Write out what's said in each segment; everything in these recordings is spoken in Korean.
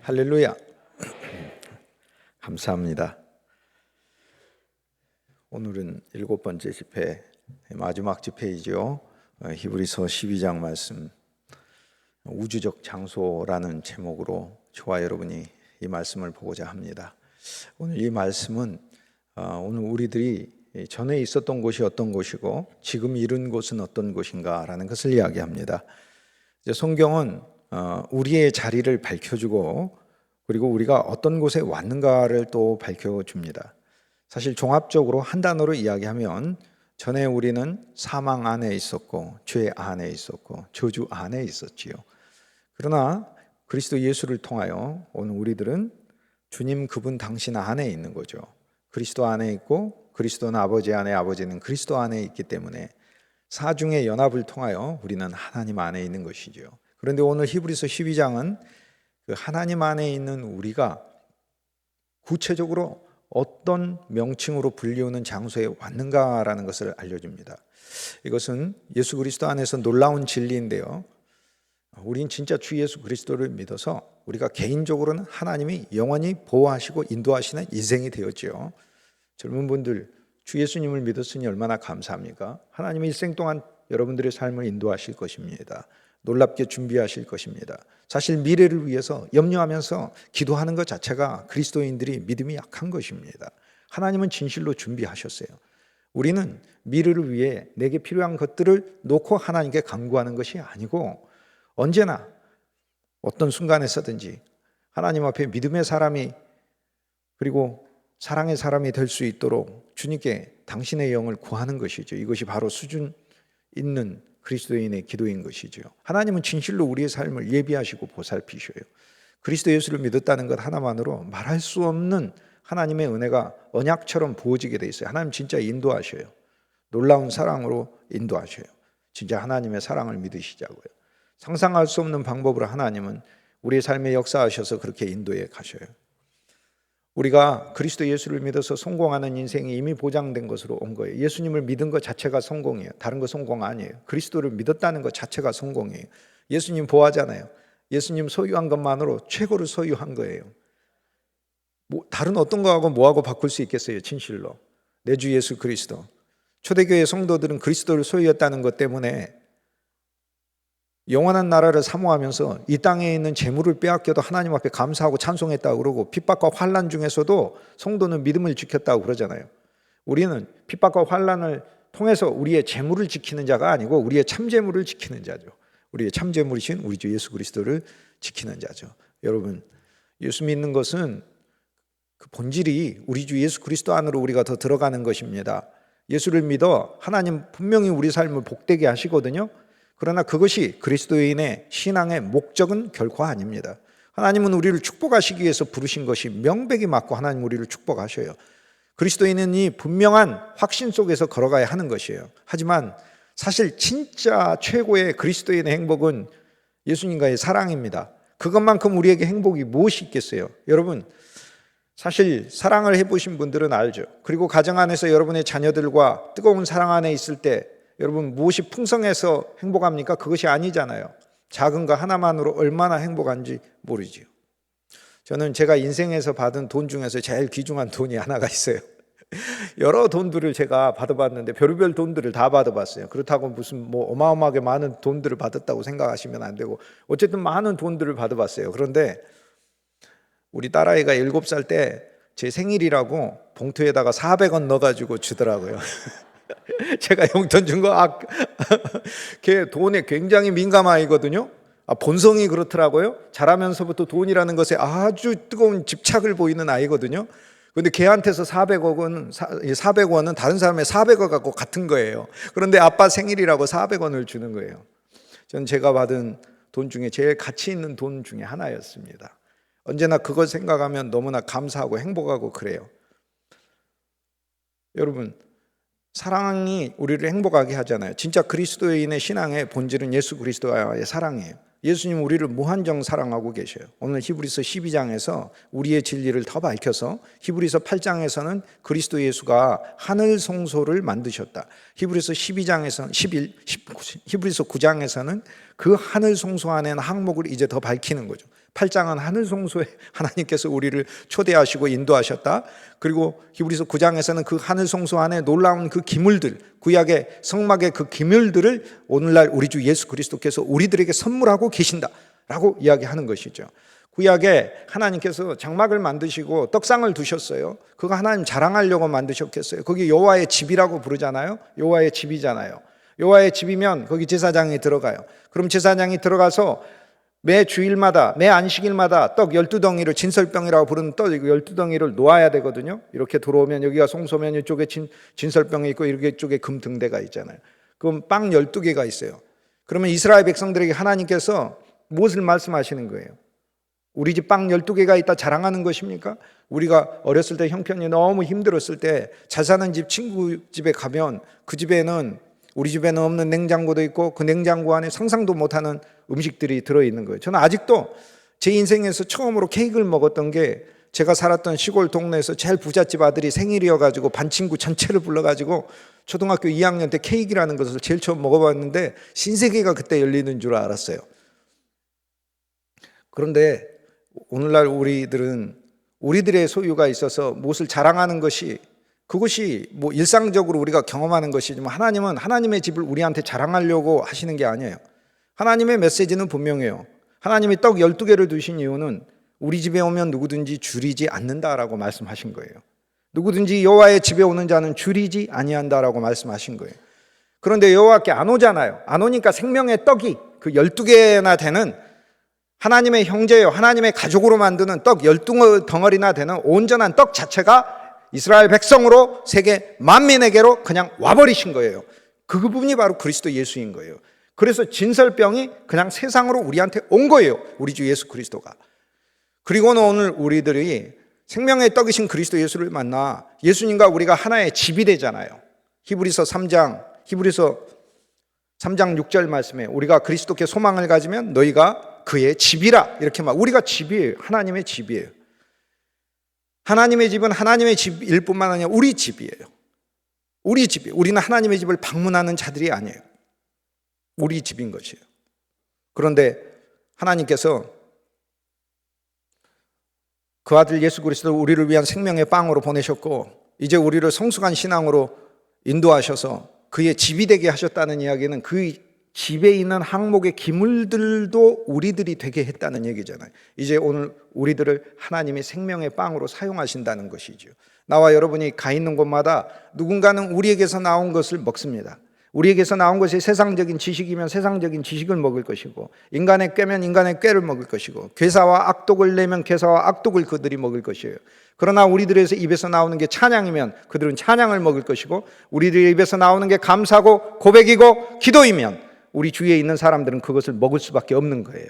할렐루야. 감사합니다. 오늘은 7번째 집회, 마지막 집회이죠. 히브리서 12장 말씀, 우주적 장소라는 제목으로 저와 여러분이 이 말씀을 보고자 합니다. 오늘 이 말씀은 오늘 우리들이 전에 있었던 곳이 어떤 곳이고 지금 이른 곳은 어떤 곳인가라는 것을 이야기합니다. 성경은 우리의 자리를 밝혀주고 그리고 우리가 어떤 곳에 왔는가를 또 밝혀줍니다. 사실 종합적으로 한 단어로 이야기하면 전에 우리는 사망 안에 있었고 죄 안에 있었고 저주 안에 있었지요. 그러나 그리스도 예수를 통하여 오늘 우리들은 주님 그분 당신 안에 있는 거죠. 그리스도 안에 있고 그리스도는 아버지 안에, 아버지는 그리스도 안에 있기 때문에 사중의 연합을 통하여 우리는 하나님 안에 있는 것이죠. 그런데 오늘 히브리서 12장은 그 하나님 안에 있는 우리가 구체적으로 어떤 명칭으로 불리우는 장소에 왔는가라는 것을 알려줍니다. 이것은 예수 그리스도 안에서 놀라운 진리인데요. 우린 진짜 주 예수 그리스도를 믿어서 우리가 개인적으로는 하나님이 영원히 보호하시고 인도하시는 인생이 되었지요. 젊은 분들 주 예수님을 믿었으니 얼마나 감사합니까? 하나님이 일생 동안 여러분들의 삶을 인도하실 것입니다. 놀랍게 준비하실 것입니다. 사실 미래를 위해서 염려하면서 기도하는 것 자체가 그리스도인들이 믿음이 약한 것입니다. 하나님은 진실로 준비하셨어요. 우리는 미래를 위해 내게 필요한 것들을 놓고 하나님께 간구하는 것이 아니고 언제나 어떤 순간에서든지 하나님 앞에 믿음의 사람이 그리고 사랑의 사람이 될 수 있도록 주님께 당신의 영을 구하는 것이죠. 이것이 바로 수준 있는 그리스도인의 기도인 것이죠. 하나님은 진실로 우리의 삶을 예비하시고 보살피셔요. 그리스도 예수를 믿었다는 것 하나만으로 말할 수 없는 하나님의 은혜가 언약처럼 부어지게 돼 있어요. 하나님 진짜 인도하셔요. 놀라운 사랑으로 인도하셔요. 진짜 하나님의 사랑을 믿으시자고요. 상상할 수 없는 방법으로 하나님은 우리의 삶에 역사하셔서 그렇게 인도해 가셔요. 우리가 그리스도 예수를 믿어서 성공하는 인생이 이미 보장된 것으로 온 거예요. 예수님을 믿은 것 자체가 성공이에요. 다른 거 성공 아니에요. 그리스도를 믿었다는 것 자체가 성공이에요. 예수님 보아잖아요. 예수님 소유한 것만으로 최고를 소유한 거예요. 다른 어떤 거하고 뭐하고 바꿀 수 있겠어요? 진실로 내 주 예수 그리스도. 초대교회 성도들은 그리스도를 소유했다는 것 때문에 영원한 나라를 사모하면서 이 땅에 있는 재물을 빼앗겨도 하나님 앞에 감사하고 찬송했다고 그러고 핍박과 환난 중에서도 성도는 믿음을 지켰다고 그러잖아요. 우리는 핍박과 환난을 통해서 우리의 재물을 지키는 자가 아니고 우리의 참재물을 지키는 자죠. 우리의 참재물이신 우리 주 예수 그리스도를 지키는 자죠. 여러분, 예수 믿는 것은 그 본질이 우리 주 예수 그리스도 안으로 우리가 더 들어가는 것입니다. 예수를 믿어 하나님 분명히 우리 삶을 복되게 하시거든요. 그러나 그것이 그리스도인의 신앙의 목적은 결코 아닙니다. 하나님은 우리를 축복하시기 위해서 부르신 것이 명백히 맞고 하나님 우리를 축복하셔요. 그리스도인은 이 분명한 확신 속에서 걸어가야 하는 것이에요. 하지만 사실 진짜 최고의 그리스도인의 행복은 예수님과의 사랑입니다. 그것만큼 우리에게 행복이 무엇이 있겠어요? 여러분, 사실 사랑을 해보신 분들은 알죠. 그리고 가정 안에서 여러분의 자녀들과 뜨거운 사랑 안에 있을 때 여러분 무엇이 풍성해서 행복합니까? 그것이 아니잖아요. 작은 거 하나만으로 얼마나 행복한지 모르지요. 저는 제가 인생에서 받은 돈 중에서 제일 귀중한 돈이 하나가 있어요. 여러 돈들을 제가 받아봤는데 별의별 돈들을 다 받아봤어요. 그렇다고 무슨 어마어마하게 많은 돈들을 받았다고 생각하시면 안 되고 어쨌든 많은 돈들을 받아봤어요. 그런데 우리 딸아이가 7살 때 제 생일이라고 봉투에다가 400원 넣어가지고 주더라고요. 제가 용돈 준 거, 걔 돈에 굉장히 민감아이거든요. 본성이 그렇더라고요. 자라면서부터 돈이라는 것에 아주 뜨거운 집착을 보이는 아이거든요. 그런데 걔한테서 400원은 다른 사람의 400원 갖고 같은 거예요. 그런데 아빠 생일이라고 400원을 주는 거예요. 저는 제가 받은 돈 중에 제일 가치 있는 돈 중에 하나였습니다. 언제나 그걸 생각하면 너무나 감사하고 행복하고 그래요. 여러분, 사랑이 우리를 행복하게 하잖아요. 진짜 그리스도인의 신앙의 본질은 예수 그리스도와의 사랑이에요. 예수님 우리를 무한정 사랑하고 계셔요. 오늘 히브리서 12장에서 우리의 진리를 더 밝혀서 히브리서 8장에서는 그리스도 예수가 하늘 성소를 만드셨다. 히브리서 12장에서는 히브리서 9장에서는 그 하늘 성소 안에는 항목을 이제 더 밝히는 거죠. 8장은 하늘 송소에 하나님께서 우리를 초대하시고 인도하셨다. 그리고 히브리서 9장에서는 그 하늘 송소 안에 놀라운 그 기물들, 구약의 성막의 그 기물들을 오늘날 우리 주 예수 그리스도께서 우리들에게 선물하고 계신다라고 이야기하는 것이죠. 구약에 하나님께서 장막을 만드시고 떡상을 두셨어요. 그거 하나님 자랑하려고 만드셨겠어요? 거기 여호와의 집이라고 부르잖아요. 여호와의 집이잖아요. 여호와의 집이면 거기 제사장이 들어가요. 그럼 제사장이 들어가서 매 주일마다, 매 안식일마다 떡 12덩이를, 진설병이라고 부르는 떡 12덩이를 놓아야 되거든요. 이렇게 들어오면 여기가 송소면 이쪽에 진설병이 있고 이쪽에 금등대가 있잖아요. 그럼 빵 12개가 있어요. 그러면 이스라엘 백성들에게 하나님께서 무엇을 말씀하시는 거예요? 우리 집 빵 12개가 있다 자랑하는 것입니까? 우리가 어렸을 때 형편이 너무 힘들었을 때 잘 사는 집 친구 집에 가면 그 집에는 우리 집에는 없는 냉장고도 있고 그 냉장고 안에 상상도 못하는 음식들이 들어있는 거예요. 저는 아직도 제 인생에서 처음으로 케이크를 먹었던 게 제가 살았던 시골 동네에서 제일 부잣집 아들이 생일이어가지고 반 친구 전체를 불러가지고 초등학교 2학년 때 케이크라는 것을 제일 처음 먹어봤는데 신세계가 그때 열리는 줄 알았어요. 그런데 오늘날 우리들은 우리들의 소유가 있어서 무엇을 자랑하는 것이 그것이 뭐 일상적으로 우리가 경험하는 것이지만 하나님은 하나님의 집을 우리한테 자랑하려고 하시는 게 아니에요. 하나님의 메시지는 분명해요. 하나님이 떡 12개를 두신 이유는 우리 집에 오면 누구든지 줄이지 않는다라고 말씀하신 거예요. 누구든지 여호와의 집에 오는 자는 줄이지 아니한다라고 말씀하신 거예요. 그런데 여호와께 안 오잖아요. 안 오니까 생명의 떡이 그 12개나 되는 하나님의 형제요, 하나님의 가족으로 만드는 떡 12덩어리나 되는 온전한 떡 자체가 이스라엘 백성으로 세계 만민에게로 그냥 와버리신 거예요. 그 부분이 바로 그리스도 예수인 거예요. 그래서 진설병이 그냥 세상으로 우리한테 온 거예요. 우리 주 예수 그리스도가. 그리고는 오늘 우리들이 생명의 떡이신 그리스도 예수를 만나 예수님과 우리가 하나의 집이 되잖아요. 히브리서 3장 6절 말씀에 우리가 그리스도께 소망을 가지면 너희가 그의 집이라 이렇게 말. 우리가 집이에요. 하나님의 집이에요. 하나님의 집은 하나님의 집일 뿐만 아니라 우리 집이에요. 우리 집이에요. 우리는 하나님의 집을 방문하는 자들이 아니에요. 우리 집인 것이에요. 그런데 하나님께서 그 아들 예수 그리스도를 우리를 위한 생명의 빵으로 보내셨고 이제 우리를 성숙한 신앙으로 인도하셔서 그의 집이 되게 하셨다는 이야기는 그 집에 있는 항목의 기물들도 우리들이 되게 했다는 얘기잖아요. 이제 오늘 우리들을 하나님의 생명의 빵으로 사용하신다는 것이죠. 나와 여러분이 가 있는 곳마다 누군가는 우리에게서 나온 것을 먹습니다. 우리에게서 나온 것이 세상적인 지식이면 세상적인 지식을 먹을 것이고 인간의 꾀면 인간의 꾀를 먹을 것이고 괴사와 악독을 내면 괴사와 악독을 그들이 먹을 것이에요. 그러나 우리들의 입에서 나오는 게 찬양이면 그들은 찬양을 먹을 것이고 우리들의 입에서 나오는 게 감사고 고백이고 기도이면 우리 주위에 있는 사람들은 그것을 먹을 수밖에 없는 거예요.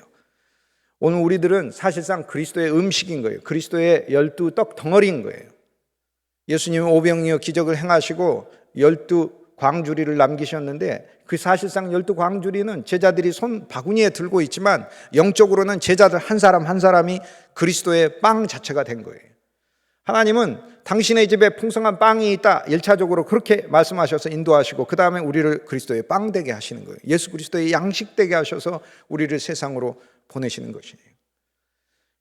오늘 우리들은 사실상 그리스도의 음식인 거예요. 그리스도의 12떡 덩어리인 거예요. 예수님은 오병이어 기적을 행하시고 12광주리를 남기셨는데 그 사실상 12광주리는 제자들이 손 바구니에 들고 있지만 영적으로는 제자들 한 사람 한 사람이 그리스도의 빵 자체가 된 거예요. 하나님은 당신의 집에 풍성한 빵이 있다 1차적으로 그렇게 말씀하셔서 인도하시고 그 다음에 우리를 그리스도의 빵 되게 하시는 거예요. 예수 그리스도의 양식 되게 하셔서 우리를 세상으로 보내시는 것이에요.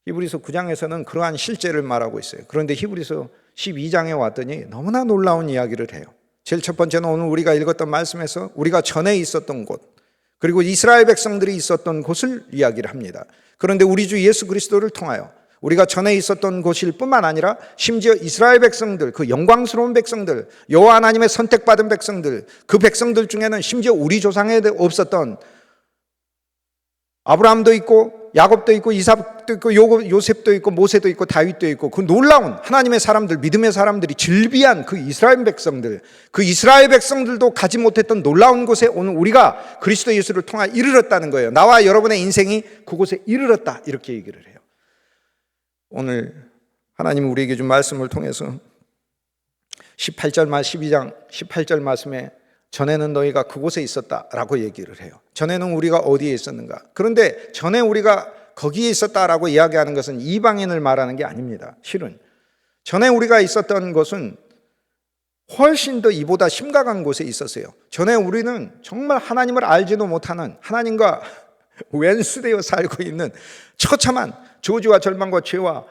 히브리서 9장에서는 그러한 실제를 말하고 있어요. 그런데 히브리서 12장에 왔더니 너무나 놀라운 이야기를 해요. 제일 첫 번째는 오늘 우리가 읽었던 말씀에서 우리가 전에 있었던 곳 그리고 이스라엘 백성들이 있었던 곳을 이야기를 합니다. 그런데 우리 주 예수 그리스도를 통하여 우리가 전에 있었던 곳일 뿐만 아니라 심지어 이스라엘 백성들, 그 영광스러운 백성들, 여호와 하나님의 선택받은 백성들, 그 백성들 중에는 심지어 우리 조상에 없었던 아브라함도 있고 야곱도 있고 이삭도 있고 요셉도 있고 모세도 있고 다윗도 있고 그 놀라운 하나님의 사람들, 믿음의 사람들이 즐비한 그 이스라엘 백성들, 그 이스라엘 백성들도 가지 못했던 놀라운 곳에 오늘 우리가 그리스도 예수를 통하여 이르렀다는 거예요. 나와 여러분의 인생이 그곳에 이르렀다 이렇게 얘기를 해요. 오늘 하나님이 우리에게 준 말씀을 통해서 12장 18절 말씀에 전에는 너희가 그곳에 있었다라고 얘기를 해요. 전에는 우리가 어디에 있었는가? 그런데 전에 우리가 거기에 있었다라고 이야기하는 것은 이방인을 말하는 게 아닙니다. 실은 전에 우리가 있었던 곳은 훨씬 더 이보다 심각한 곳에 있었어요. 전에 우리는 정말 하나님을 알지도 못하는 하나님과 왼수되어 살고 있는 처참한 저주와 절망과 죄와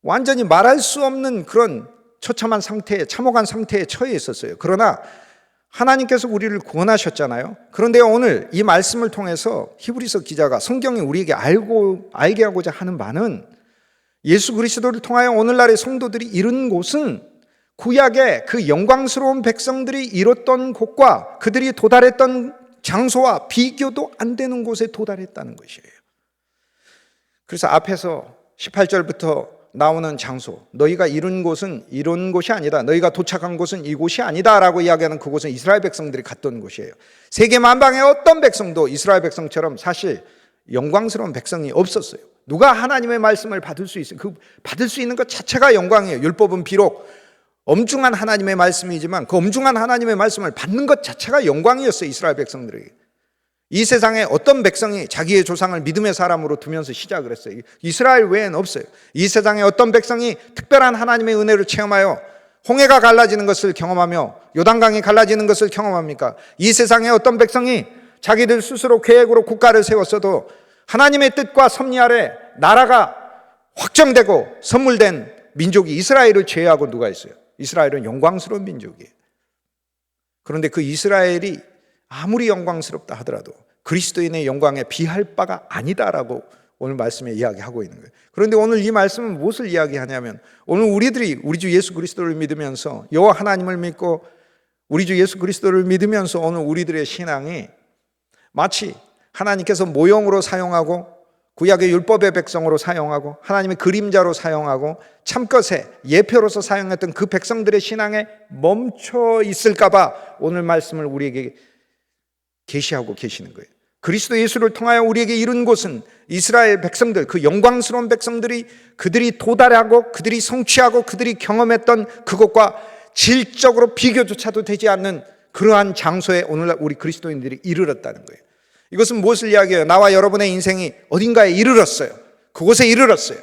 완전히 말할 수 없는 그런 처참한 상태에, 참혹한 상태에 처해 있었어요. 그러나 하나님께서 우리를 구원하셨잖아요. 그런데 오늘 이 말씀을 통해서 히브리서 기자가, 성경이 우리에게 알게 하고자 하는 바는, 예수 그리스도를 통하여 오늘날의 성도들이 이른 곳은 구약의 그 영광스러운 백성들이 이뤘던 곳과 그들이 도달했던 장소와 비교도 안 되는 곳에 도달했다는 것이에요. 그래서 앞에서 18절부터 나오는 장소, 너희가 이룬 곳은 이런 곳이 아니다, 너희가 도착한 곳은 이곳이 아니다 라고 이야기하는 그곳은 이스라엘 백성들이 갔던 곳이에요. 세계 만방의 어떤 백성도 이스라엘 백성처럼 사실 영광스러운 백성이 없었어요. 누가 하나님의 말씀을 받을 수 있어요? 그 받을 수 있는 것 자체가 영광이에요. 율법은 비록 엄중한 하나님의 말씀이지만 그 엄중한 하나님의 말씀을 받는 것 자체가 영광이었어요. 이스라엘 백성들에게. 이 세상에 어떤 백성이 자기의 조상을 믿음의 사람으로 두면서 시작을 했어요. 이스라엘 외에는 없어요. 이 세상에 어떤 백성이 특별한 하나님의 은혜를 체험하여 홍해가 갈라지는 것을 경험하며 요단강이 갈라지는 것을 경험합니까? 이 세상에 어떤 백성이 자기들 스스로 계획으로 국가를 세웠어도 하나님의 뜻과 섭리 아래 나라가 확정되고 선물된 민족이 이스라엘을 제외하고 누가 있어요? 이스라엘은 영광스러운 민족이에요. 그런데 그 이스라엘이 아무리 영광스럽다 하더라도 그리스도인의 영광에 비할 바가 아니다라고 오늘 말씀에 이야기하고 있는 거예요. 그런데 오늘 이 말씀은 무엇을 이야기하냐면, 오늘 우리들이 우리 주 예수 그리스도를 믿으면서, 여호와 하나님을 믿고 우리 주 예수 그리스도를 믿으면서 오늘 우리들의 신앙이 마치 하나님께서 모형으로 사용하고 구약의 율법의 백성으로 사용하고 하나님의 그림자로 사용하고 참것의 예표로서 사용했던 그 백성들의 신앙에 멈춰 있을까 봐 오늘 말씀을 우리에게 계시하고 계시는 거예요. 그리스도 예수를 통하여 우리에게 이룬 곳은 이스라엘 백성들, 그 영광스러운 백성들이 그들이 도달하고 그들이 성취하고 그들이 경험했던 그것과 질적으로 비교조차도 되지 않는 그러한 장소에 오늘날 우리 그리스도인들이 이르렀다는 거예요. 이것은 무엇을 이야기해요? 나와 여러분의 인생이 어딘가에 이르렀어요. 그곳에 이르렀어요.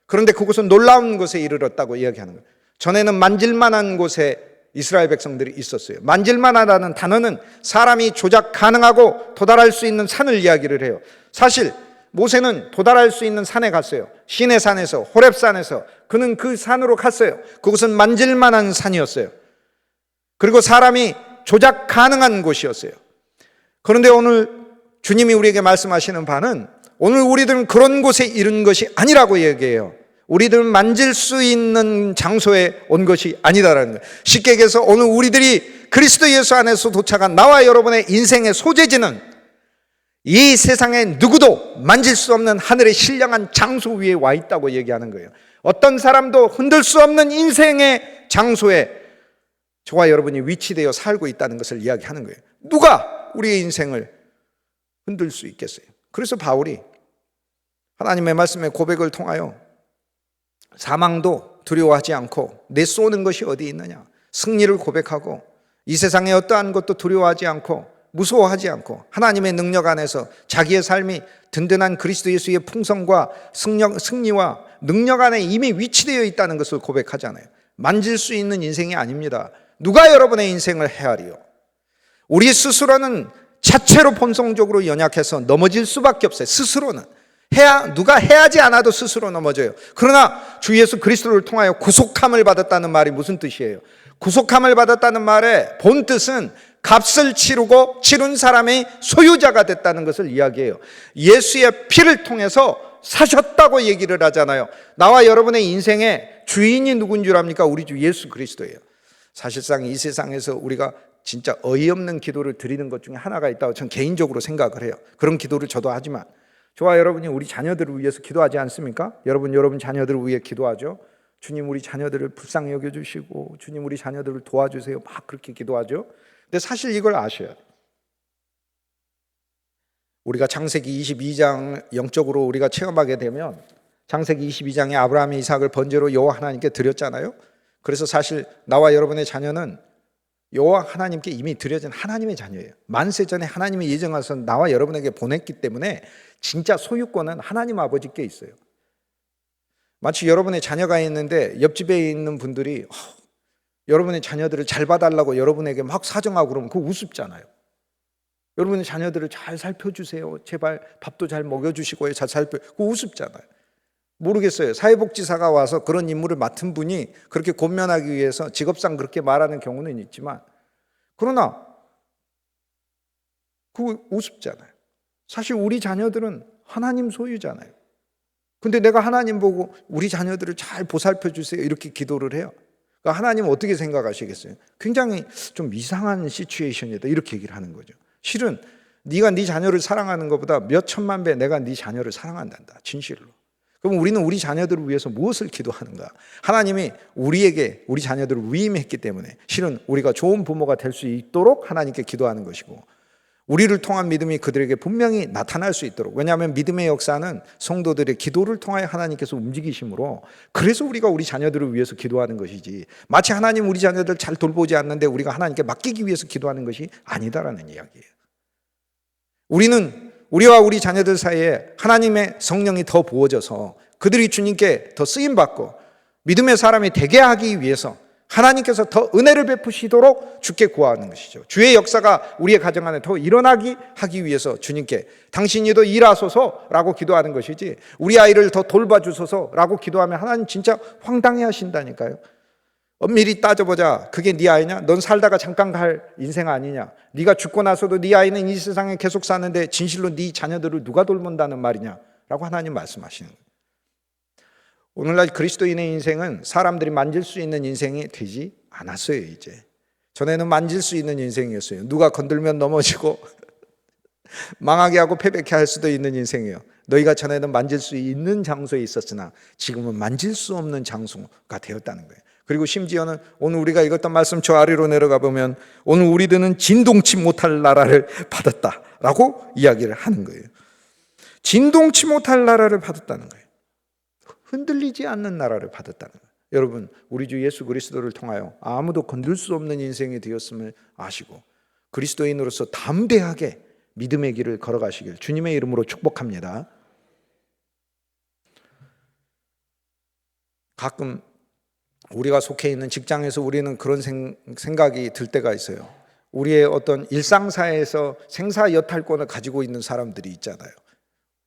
그런데 그곳은 놀라운 곳에 이르렀다고 이야기하는 거예요. 전에는 만질만한 곳에 이스라엘 백성들이 있었어요. 만질만하다는 단어는 사람이 조작 가능하고 도달할 수 있는 산을 이야기를 해요. 사실 모세는 도달할 수 있는 산에 갔어요. 시내 산에서, 호렙산에서 그는 그 산으로 갔어요. 그곳은 만질만한 산이었어요. 그리고 사람이 조작 가능한 곳이었어요. 그런데 오늘 주님이 우리에게 말씀하시는 바는, 오늘 우리들은 그런 곳에 이른 것이 아니라고 얘기해요. 우리들은 만질 수 있는 장소에 온 것이 아니다라는 거예요. 쉽게 얘기해서 오늘 우리들이 그리스도 예수 안에서 도착한 나와 여러분의 인생의 소재지는 이 세상에 누구도 만질 수 없는 하늘의 신령한 장소 위에 와 있다고 얘기하는 거예요. 어떤 사람도 흔들 수 없는 인생의 장소에 저와 여러분이 위치되어 살고 있다는 것을 이야기하는 거예요. 누가 우리의 인생을 흔들 수 있겠어요? 그래서 바울이 하나님의 말씀의 고백을 통하여 사망도 두려워하지 않고 내 쏘는 것이 어디 있느냐, 승리를 고백하고 이 세상의 어떠한 것도 두려워하지 않고 무서워하지 않고 하나님의 능력 안에서 자기의 삶이 든든한 그리스도 예수의 풍성과 승리와 능력 안에 이미 위치되어 있다는 것을 고백하잖아요. 만질 수 있는 인생이 아닙니다. 누가 여러분의 인생을 헤아리요? 우리 스스로는 자체로 본성적으로 연약해서 넘어질 수밖에 없어요. 스스로는 누가 해하지 않아도 스스로 넘어져요. 그러나 주 예수 그리스도를 통하여 구속함을 받았다는 말이 무슨 뜻이에요? 구속함을 받았다는 말의 본 뜻은 값을 치른 사람의 소유자가 됐다는 것을 이야기해요. 예수의 피를 통해서 사셨다고 얘기를 하잖아요. 나와 여러분의 인생의 주인이 누군 줄 압니까? 우리 주 예수 그리스도예요. 사실상 이 세상에서 우리가 진짜 어이없는 기도를 드리는 것 중에 하나가 있다고 저는 개인적으로 생각을 해요. 그런 기도를 저도 하지만, 저와 여러분이 우리 자녀들을 위해서 기도하지 않습니까? 여러분 자녀들을 위해 기도하죠. 주님 우리 자녀들을 불쌍히 여겨주시고 주님 우리 자녀들을 도와주세요. 막 그렇게 기도하죠. 근데 사실 이걸 아셔야 돼요. 우리가 창세기 22장 영적으로 우리가 체험하게 되면, 창세기 22장에 아브라함이 이삭을 번제로 여호와 하나님께 드렸잖아요. 그래서 사실 나와 여러분의 자녀는 여호와 하나님께 이미 드려진 하나님의 자녀예요. 만세 전에 하나님의 예정하셔서 나와 여러분에게 보냈기 때문에 진짜 소유권은 하나님 아버지께 있어요. 마치 여러분의 자녀가 있는데 옆집에 있는 분들이 여러분의 자녀들을 잘 봐달라고 여러분에게 막 사정하고 그러면 그거 우습잖아요. 여러분의 자녀들을 잘 살펴주세요. 제발 밥도 잘 먹여주시고요. 잘 살펴. 그거 우습잖아요. 모르겠어요. 사회복지사가 와서 그런 임무를 맡은 분이 그렇게 권면하기 위해서 직업상 그렇게 말하는 경우는 있지만, 그러나 그거 우습잖아요. 사실 우리 자녀들은 하나님 소유잖아요. 근데 내가 하나님 보고 우리 자녀들을 잘 보살펴 주세요 이렇게 기도를 해요. 그러니까 하나님 어떻게 생각하시겠어요? 굉장히 좀 이상한 시츄에이션이다 이렇게 얘기를 하는 거죠. 실은 네가 네 자녀를 사랑하는 것보다 몇 천만 배 내가 네 자녀를 사랑한단다. 진실로. 그럼 우리는 우리 자녀들을 위해서 무엇을 기도하는가? 하나님이 우리에게 우리 자녀들을 위임했기 때문에 실은 우리가 좋은 부모가 될 수 있도록 하나님께 기도하는 것이고, 우리를 통한 믿음이 그들에게 분명히 나타날 수 있도록, 왜냐하면 믿음의 역사는 성도들의 기도를 통하여 하나님께서 움직이심으로, 그래서 우리가 우리 자녀들을 위해서 기도하는 것이지, 마치 하나님 우리 자녀들 잘 돌보지 않는데 우리가 하나님께 맡기기 위해서 기도하는 것이 아니다라는 이야기예요. 우리는 우리와 우리 자녀들 사이에 하나님의 성령이 더 부어져서 그들이 주님께 더 쓰임받고 믿음의 사람이 되게 하기 위해서 하나님께서 더 은혜를 베푸시도록 주께 구하는 것이죠. 주의 역사가 우리의 가정 안에 더 일어나기 하기 위해서 주님께 당신이 더 일하소서라고 기도하는 것이지, 우리 아이를 더 돌봐주소서라고 기도하면 하나님 진짜 황당해 하신다니까요. 엄밀히 따져보자. 그게 네 아이냐? 넌 살다가 잠깐 갈 인생 아니냐? 네가 죽고 나서도 네 아이는 이 세상에 계속 사는데 진실로 네 자녀들을 누가 돌본다는 말이냐? 라고 하나님 말씀하시는 거예요. 오늘날 그리스도인의 인생은 사람들이 만질 수 있는 인생이 되지 않았어요. 이제 전에는 만질 수 있는 인생이었어요. 누가 건들면 넘어지고 망하게 하고 패배케 할 수도 있는 인생이에요. 너희가 전에는 만질 수 있는 장소에 있었으나 지금은 만질 수 없는 장소가 되었다는 거예요. 그리고 심지어는 오늘 우리가 읽었던 말씀 저 아래로 내려가 보면 오늘 우리들은 진동치 못할 나라를 받았다라고 이야기를 하는 거예요. 진동치 못할 나라를 받았다는 거예요. 흔들리지 않는 나라를 받았다는 거예요. 여러분, 우리 주 예수 그리스도를 통하여 아무도 건들 수 없는 인생이 되었음을 아시고 그리스도인으로서 담대하게 믿음의 길을 걸어가시길 주님의 이름으로 축복합니다. 가끔 우리가 속해 있는 직장에서 우리는 그런 생각이 들 때가 있어요. 우리의 어떤 일상사에서 생사여탈권을 가지고 있는 사람들이 있잖아요.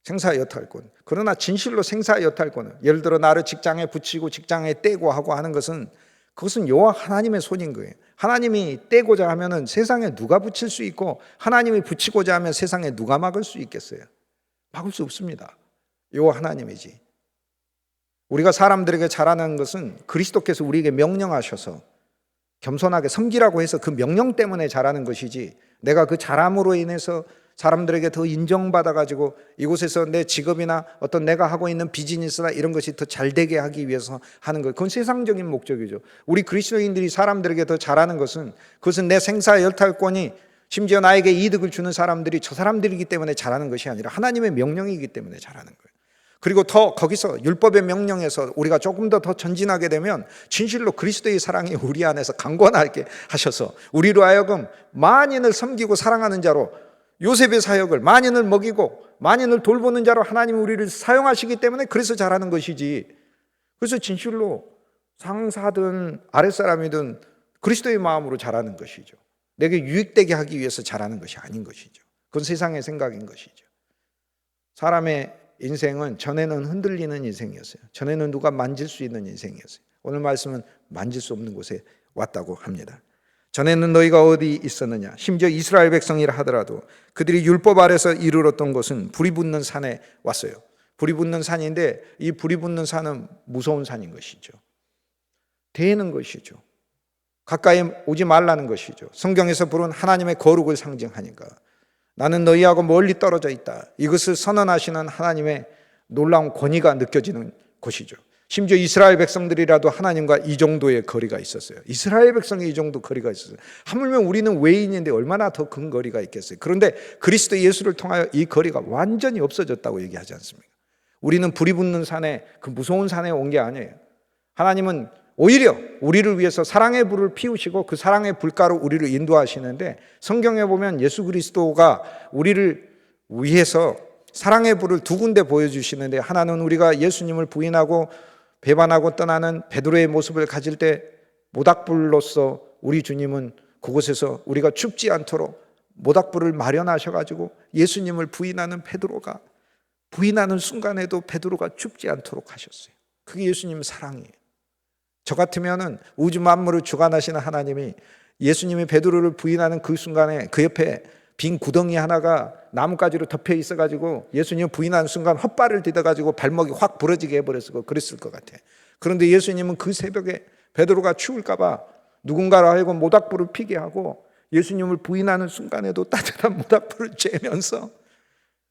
생사여탈권. 그러나 진실로 생사여탈권은, 예를 들어 나를 직장에 붙이고 직장에 떼고 하고 하는 것은, 그것은 여호와 하나님의 손인 거예요. 하나님이 떼고자 하면은 세상에 누가 붙일 수 있고, 하나님이 붙이고자 하면 세상에 누가 막을 수 있겠어요? 막을 수 없습니다. 여호와 하나님이지. 우리가 사람들에게 잘하는 것은 그리스도께서 우리에게 명령하셔서 겸손하게 섬기라고 해서 그 명령 때문에 잘하는 것이지, 내가 그 잘함으로 인해서 사람들에게 더 인정받아가지고 이곳에서 내 직업이나 어떤 내가 하고 있는 비즈니스나 이런 것이 더 잘되게 하기 위해서 하는 것, 그건 세상적인 목적이죠. 우리 그리스도인들이 사람들에게 더 잘하는 것은, 그것은 내 생사여탈권이, 심지어 나에게 이득을 주는 사람들이 저 사람들이기 때문에 잘하는 것이 아니라 하나님의 명령이기 때문에 잘하는 거예요. 그리고 더 거기서 율법의 명령에서 우리가 조금 더 전진하게 되면 진실로 그리스도의 사랑이 우리 안에서 강권하게 하셔서 우리로 하여금 만인을 섬기고 사랑하는 자로, 요셉의 사역을 만인을 먹이고 만인을 돌보는 자로 하나님이 우리를 사용하시기 때문에 그래서 잘하는 것이지, 그래서 진실로 상사든 아랫사람이든 그리스도의 마음으로 잘하는 것이죠. 내게 유익되게 하기 위해서 잘하는 것이 아닌 것이죠. 그건 세상의 생각인 것이죠. 사람의 인생은 전에는 흔들리는 인생이었어요. 전에는 누가 만질 수 있는 인생이었어요. 오늘 말씀은 만질 수 없는 곳에 왔다고 합니다. 전에는 너희가 어디 있었느냐? 심지어 이스라엘 백성이라 하더라도 그들이 율법 아래서 이르렀던 곳은 불이 붙는 산에 왔어요. 불이 붙는 산인데 이 불이 붙는 산은 무서운 산인 것이죠. 대는 것이죠. 가까이 오지 말라는 것이죠. 성경에서 불은 하나님의 거룩을 상징하니까 나는 너희하고 멀리 떨어져 있다. 이것을 선언하시는 하나님의 놀라운 권위가 느껴지는 곳이죠. 심지어 이스라엘 백성들이라도 하나님과 이 정도의 거리가 있었어요. 이스라엘 백성이 이 정도 거리가 있었어요. 하물며 우리는 외인인데 얼마나 더 큰 거리가 있겠어요. 그런데 그리스도 예수를 통하여 이 거리가 완전히 없어졌다고 얘기하지 않습니까? 우리는 불이 붙는 산에, 그 무서운 산에 온 게 아니에요. 하나님은 오히려 우리를 위해서 사랑의 불을 피우시고 그 사랑의 불가로 우리를 인도하시는데, 성경에 보면 예수 그리스도가 우리를 위해서 사랑의 불을 두 군데 보여주시는데, 하나는 우리가 예수님을 부인하고 배반하고 떠나는 베드로의 모습을 가질 때 모닥불로서 우리 주님은 그곳에서 우리가 춥지 않도록 모닥불을 마련하셔가지고 예수님을 부인하는 베드로가 부인하는 순간에도 베드로가 죽지 않도록 하셨어요. 그게 예수님 사랑이에요. 저 같으면은 우주 만물을 주관하시는 하나님이 예수님이 베드로를 부인하는 그 순간에 그 옆에 빈 구덩이 하나가 나뭇가지로 덮여 있어가지고 예수님 부인하는 순간 헛발을 디뎌가지고 발목이 확 부러지게 해버렸고 그랬을 것 같아요. 그런데 예수님은 그 새벽에 베드로가 추울까봐 누군가로 하여금 모닥불을 피게 하고 예수님을 부인하는 순간에도 따뜻한 모닥불을 쬐면서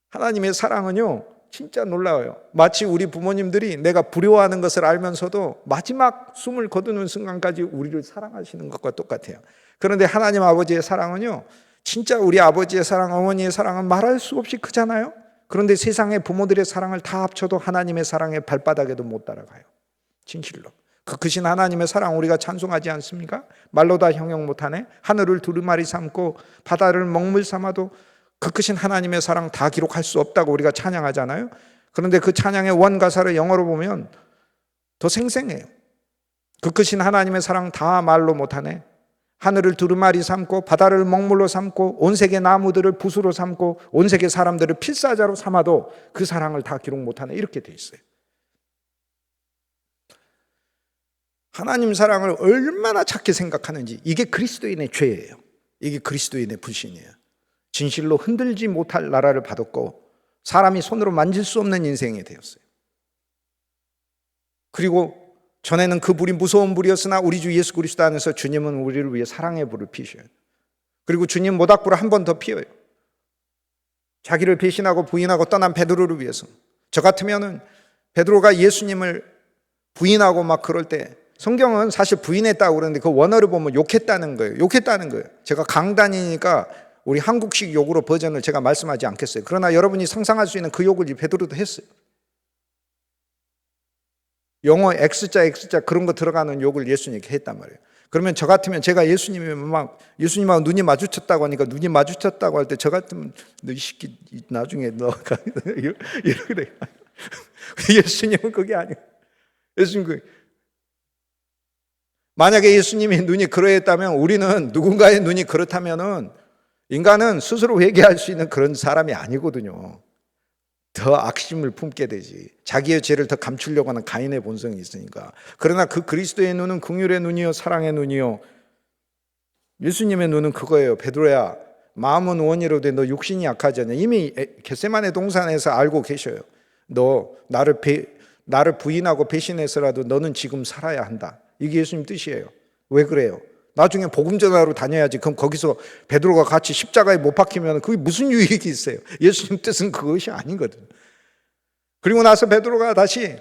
하나님의 사랑은요 진짜 놀라워요. 마치 우리 부모님들이 내가 부려워하는 것을 알면서도 마지막 숨을 거두는 순간까지 우리를 사랑하시는 것과 똑같아요. 그런데 하나님 아버지의 사랑은요 진짜 우리 아버지의 사랑, 어머니의 사랑은 말할 수 없이 크잖아요. 그런데 세상의 부모들의 사랑을 다 합쳐도 하나님의 사랑의 발바닥에도 못 따라가요. 진실로 그 크신 하나님의 사랑 우리가 찬송하지 않습니까? 말로 다 형용 못하네. 하늘을 두루마리 삼고 바다를 먹물 삼아도 그 크신 하나님의 사랑 다 기록할 수 없다고 우리가 찬양하잖아요. 그런데 그 찬양의 원가사를 영어로 보면 더 생생해요. 그 크신 하나님의 사랑 다 말로 못하네. 하늘을 두루마리 삼고 바다를 먹물로 삼고 온 세계 나무들을 붓으로 삼고 온 세계 사람들을 필사자로 삼아도 그 사랑을 다 기록 못하네. 이렇게 돼 있어요. 하나님 사랑을 얼마나 작게 생각하는지 이게 그리스도인의 죄예요. 이게 그리스도인의 불신이에요. 진실로 흔들지 못할 나라를 받았고 사람이 손으로 만질 수 없는 인생이 되었어요. 그리고 전에는 그 불이 무서운 불이었으나 우리 주 예수 그리스도 안에서 주님은 우리를 위해 사랑의 불을 피우셔요. 그리고 주님 모닥불을 한 번 더 피워요. 자기를 배신하고 부인하고 떠난 베드로를 위해서. 저 같으면은 베드로가 예수님을 부인하고 막 그럴 때 성경은 사실 부인했다고 그러는데 그 원어를 보면 욕했다는 거예요. 욕했다는 거예요. 제가 강단이니까 우리 한국식 욕으로 버전을 제가 말씀하지 않겠어요. 그러나 여러분이 상상할 수 있는 그 욕을 이 베드로도 했어요. 영어 X자 그런 거 들어가는 욕을 예수님께 했단 말이에요. 그러면 저 같으면 제가 예수님하고 눈이 마주쳤다고 하니까 눈이 마주쳤다고 할 때 저 같으면 너 이 새끼 나중에 너가 이렇게 돼. 예수님은 그게 아니에요. 예수님 만약에 예수님이 눈이 그러했다면 우리는 누군가의 눈이 그렇다면은 인간은 스스로 회개할 수 있는 그런 사람이 아니거든요. 더 악심을 품게 되지. 자기의 죄를 더 감추려고 하는 가인의 본성이 있으니까. 그러나 그 그리스도의 눈은 긍휼의 눈이요 사랑의 눈이요. 예수님의 눈은 그거예요. 베드로야 마음은 원이로되 너 육신이 약하지 않냐. 이미 겟세마네 동산에서 알고 계셔요. 너 나를 부인하고 배신해서라도 너는 지금 살아야 한다. 이게 예수님 뜻이에요. 왜 그래요? 나중에 복음 전하러 다녀야지. 그럼 거기서 베드로가 같이 십자가에 못 박히면 그게 무슨 유익이 있어요? 예수님 뜻은 그것이 아니거든. 그리고 나서 베드로가 다시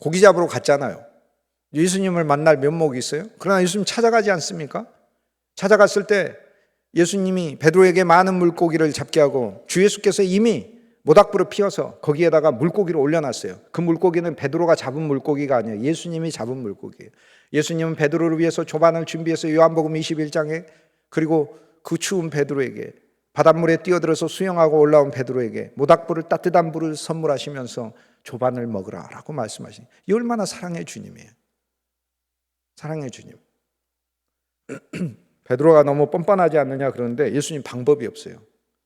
고기 잡으러 갔잖아요. 예수님을 만날 면목이 있어요. 그러나 예수님 찾아가지 않습니까? 찾아갔을 때 예수님이 베드로에게 많은 물고기를 잡게 하고 주 예수께서 이미 모닥불을 피워서 거기에다가 물고기를 올려놨어요. 그 물고기는 베드로가 잡은 물고기가 아니에요. 예수님이 잡은 물고기예요. 예수님은 베드로를 위해서 조반을 준비해서 요한복음 21장에 그리고 그 추운 베드로에게 바닷물에 뛰어들어서 수영하고 올라온 베드로에게 모닥불을 따뜻한 불을 선물하시면서 조반을 먹으라라고 말씀하시니 이 얼마나 사랑의 주님이에요. 사랑의 주님. 베드로가 너무 뻔뻔하지 않느냐 그러는데 예수님 방법이 없어요.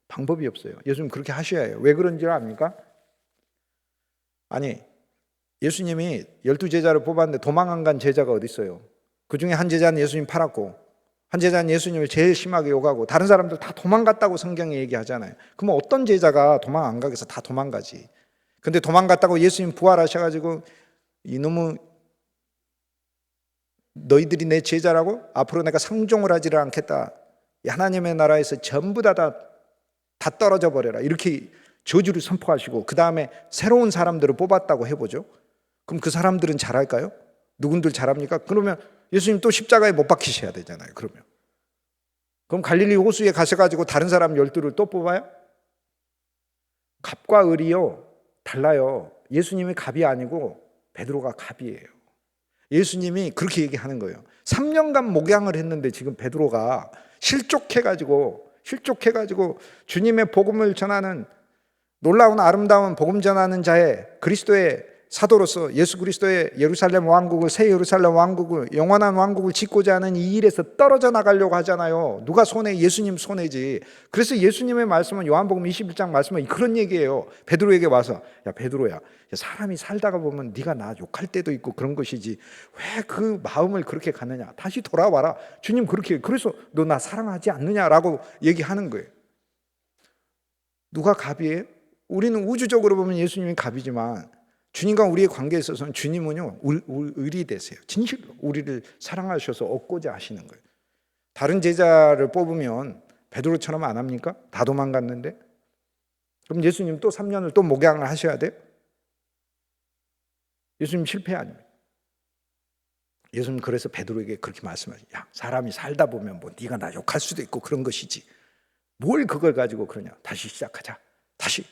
방법이 없어요. 예수님 그렇게 하셔야 해요. 왜 그런지 아십니까? 아니 예수님이 12제자를 뽑았는데 도망 안 간 제자가 어디 있어요? 그 중에 한 제자는 예수님 팔았고 한 제자는 예수님을 제일 심하게 욕하고 다른 사람들 다 도망갔다고 성경이 얘기하잖아요. 그러면 어떤 제자가 도망 안 가겠어? 다 도망가지. 근데 도망갔다고 예수님 부활하셔가지고 이놈의 너희들이 내 제자라고? 앞으로 내가 상종을 하지를 않겠다. 하나님의 나라에서 전부 다 떨어져 버려라. 이렇게 저주를 선포하시고 그 다음에 새로운 사람들을 뽑았다고 해보죠. 그럼 그 사람들은 잘할까요? 누군들 잘합니까? 그러면 예수님 또 십자가에 못 박히셔야 되잖아요. 그럼 갈릴리 호수에 가셔가지고 다른 사람 12를 또 뽑아요? 갑과 을이요 달라요. 예수님이 갑이 아니고 베드로가 갑이에요. 예수님이 그렇게 얘기하는 거예요. 3년간 목양을 했는데 지금 베드로가 실족해가지고 주님의 복음을 전하는 놀라운 아름다운 복음 전하는 자의 그리스도의 사도로서 예수 그리스도의 예루살렘 왕국을, 새 예루살렘 왕국을, 영원한 왕국을 짓고자 하는 이 일에서 떨어져 나가려고 하잖아요. 누가 손해? 예수님 손해지. 그래서 예수님의 말씀은 요한복음 21장 말씀은 그런 얘기예요. 베드로에게 와서, 야 베드로야, 사람이 살다가 보면 네가 나 욕할 때도 있고 그런 것이지 왜 그 마음을 그렇게 갖느냐. 다시 돌아와라. 주님 그렇게, 그래서 너 나 사랑하지 않느냐라고 얘기하는 거예요. 누가 갑이에요? 우리는 우주적으로 보면 예수님이 갑이지만 주님과 우리의 관계에 있어서는 주님은요 의리 되세요. 진실로 우리를 사랑하셔서 얻고자 하시는 거예요. 다른 제자를 뽑으면 베드로처럼 안 합니까? 다 도망갔는데. 그럼 예수님 또 3년을 또 목양을 하셔야 돼요? 예수님 실패 아닙니까? 예수님 그래서 베드로에게 그렇게 말씀하세요. 야, 사람이 살다 보면 뭐 네가 나 욕할 수도 있고 그런 것이지 뭘 그걸 가지고 그러냐. 다시 시작하자. 다시.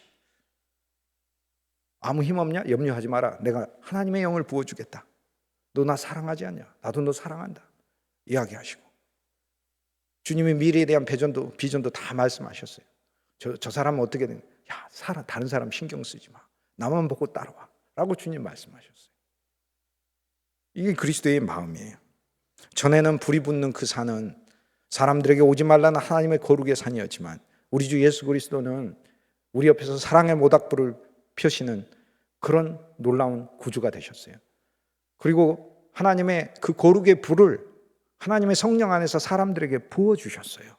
아무 힘 없냐? 염려하지 마라. 내가 하나님의 영을 부어주겠다. 너 나 사랑하지 않냐? 나도 너 사랑한다. 이야기하시고 주님의 미래에 대한 비전도 다 말씀하셨어요. 저 사람은 어떻게 되냐? 야, 다른 사람 신경 쓰지 마. 나만 보고 따라와. 라고 주님 말씀하셨어요. 이게 그리스도의 마음이에요. 전에는 불이 붙는 그 산은 사람들에게 오지 말라는 하나님의 거룩의 산이었지만 우리 주 예수 그리스도는 우리 옆에서 사랑의 모닥불을 펴시는 그런 놀라운 구주가 되셨어요. 그리고 하나님의 그 거룩의 불을 하나님의 성령 안에서 사람들에게 부어주셨어요.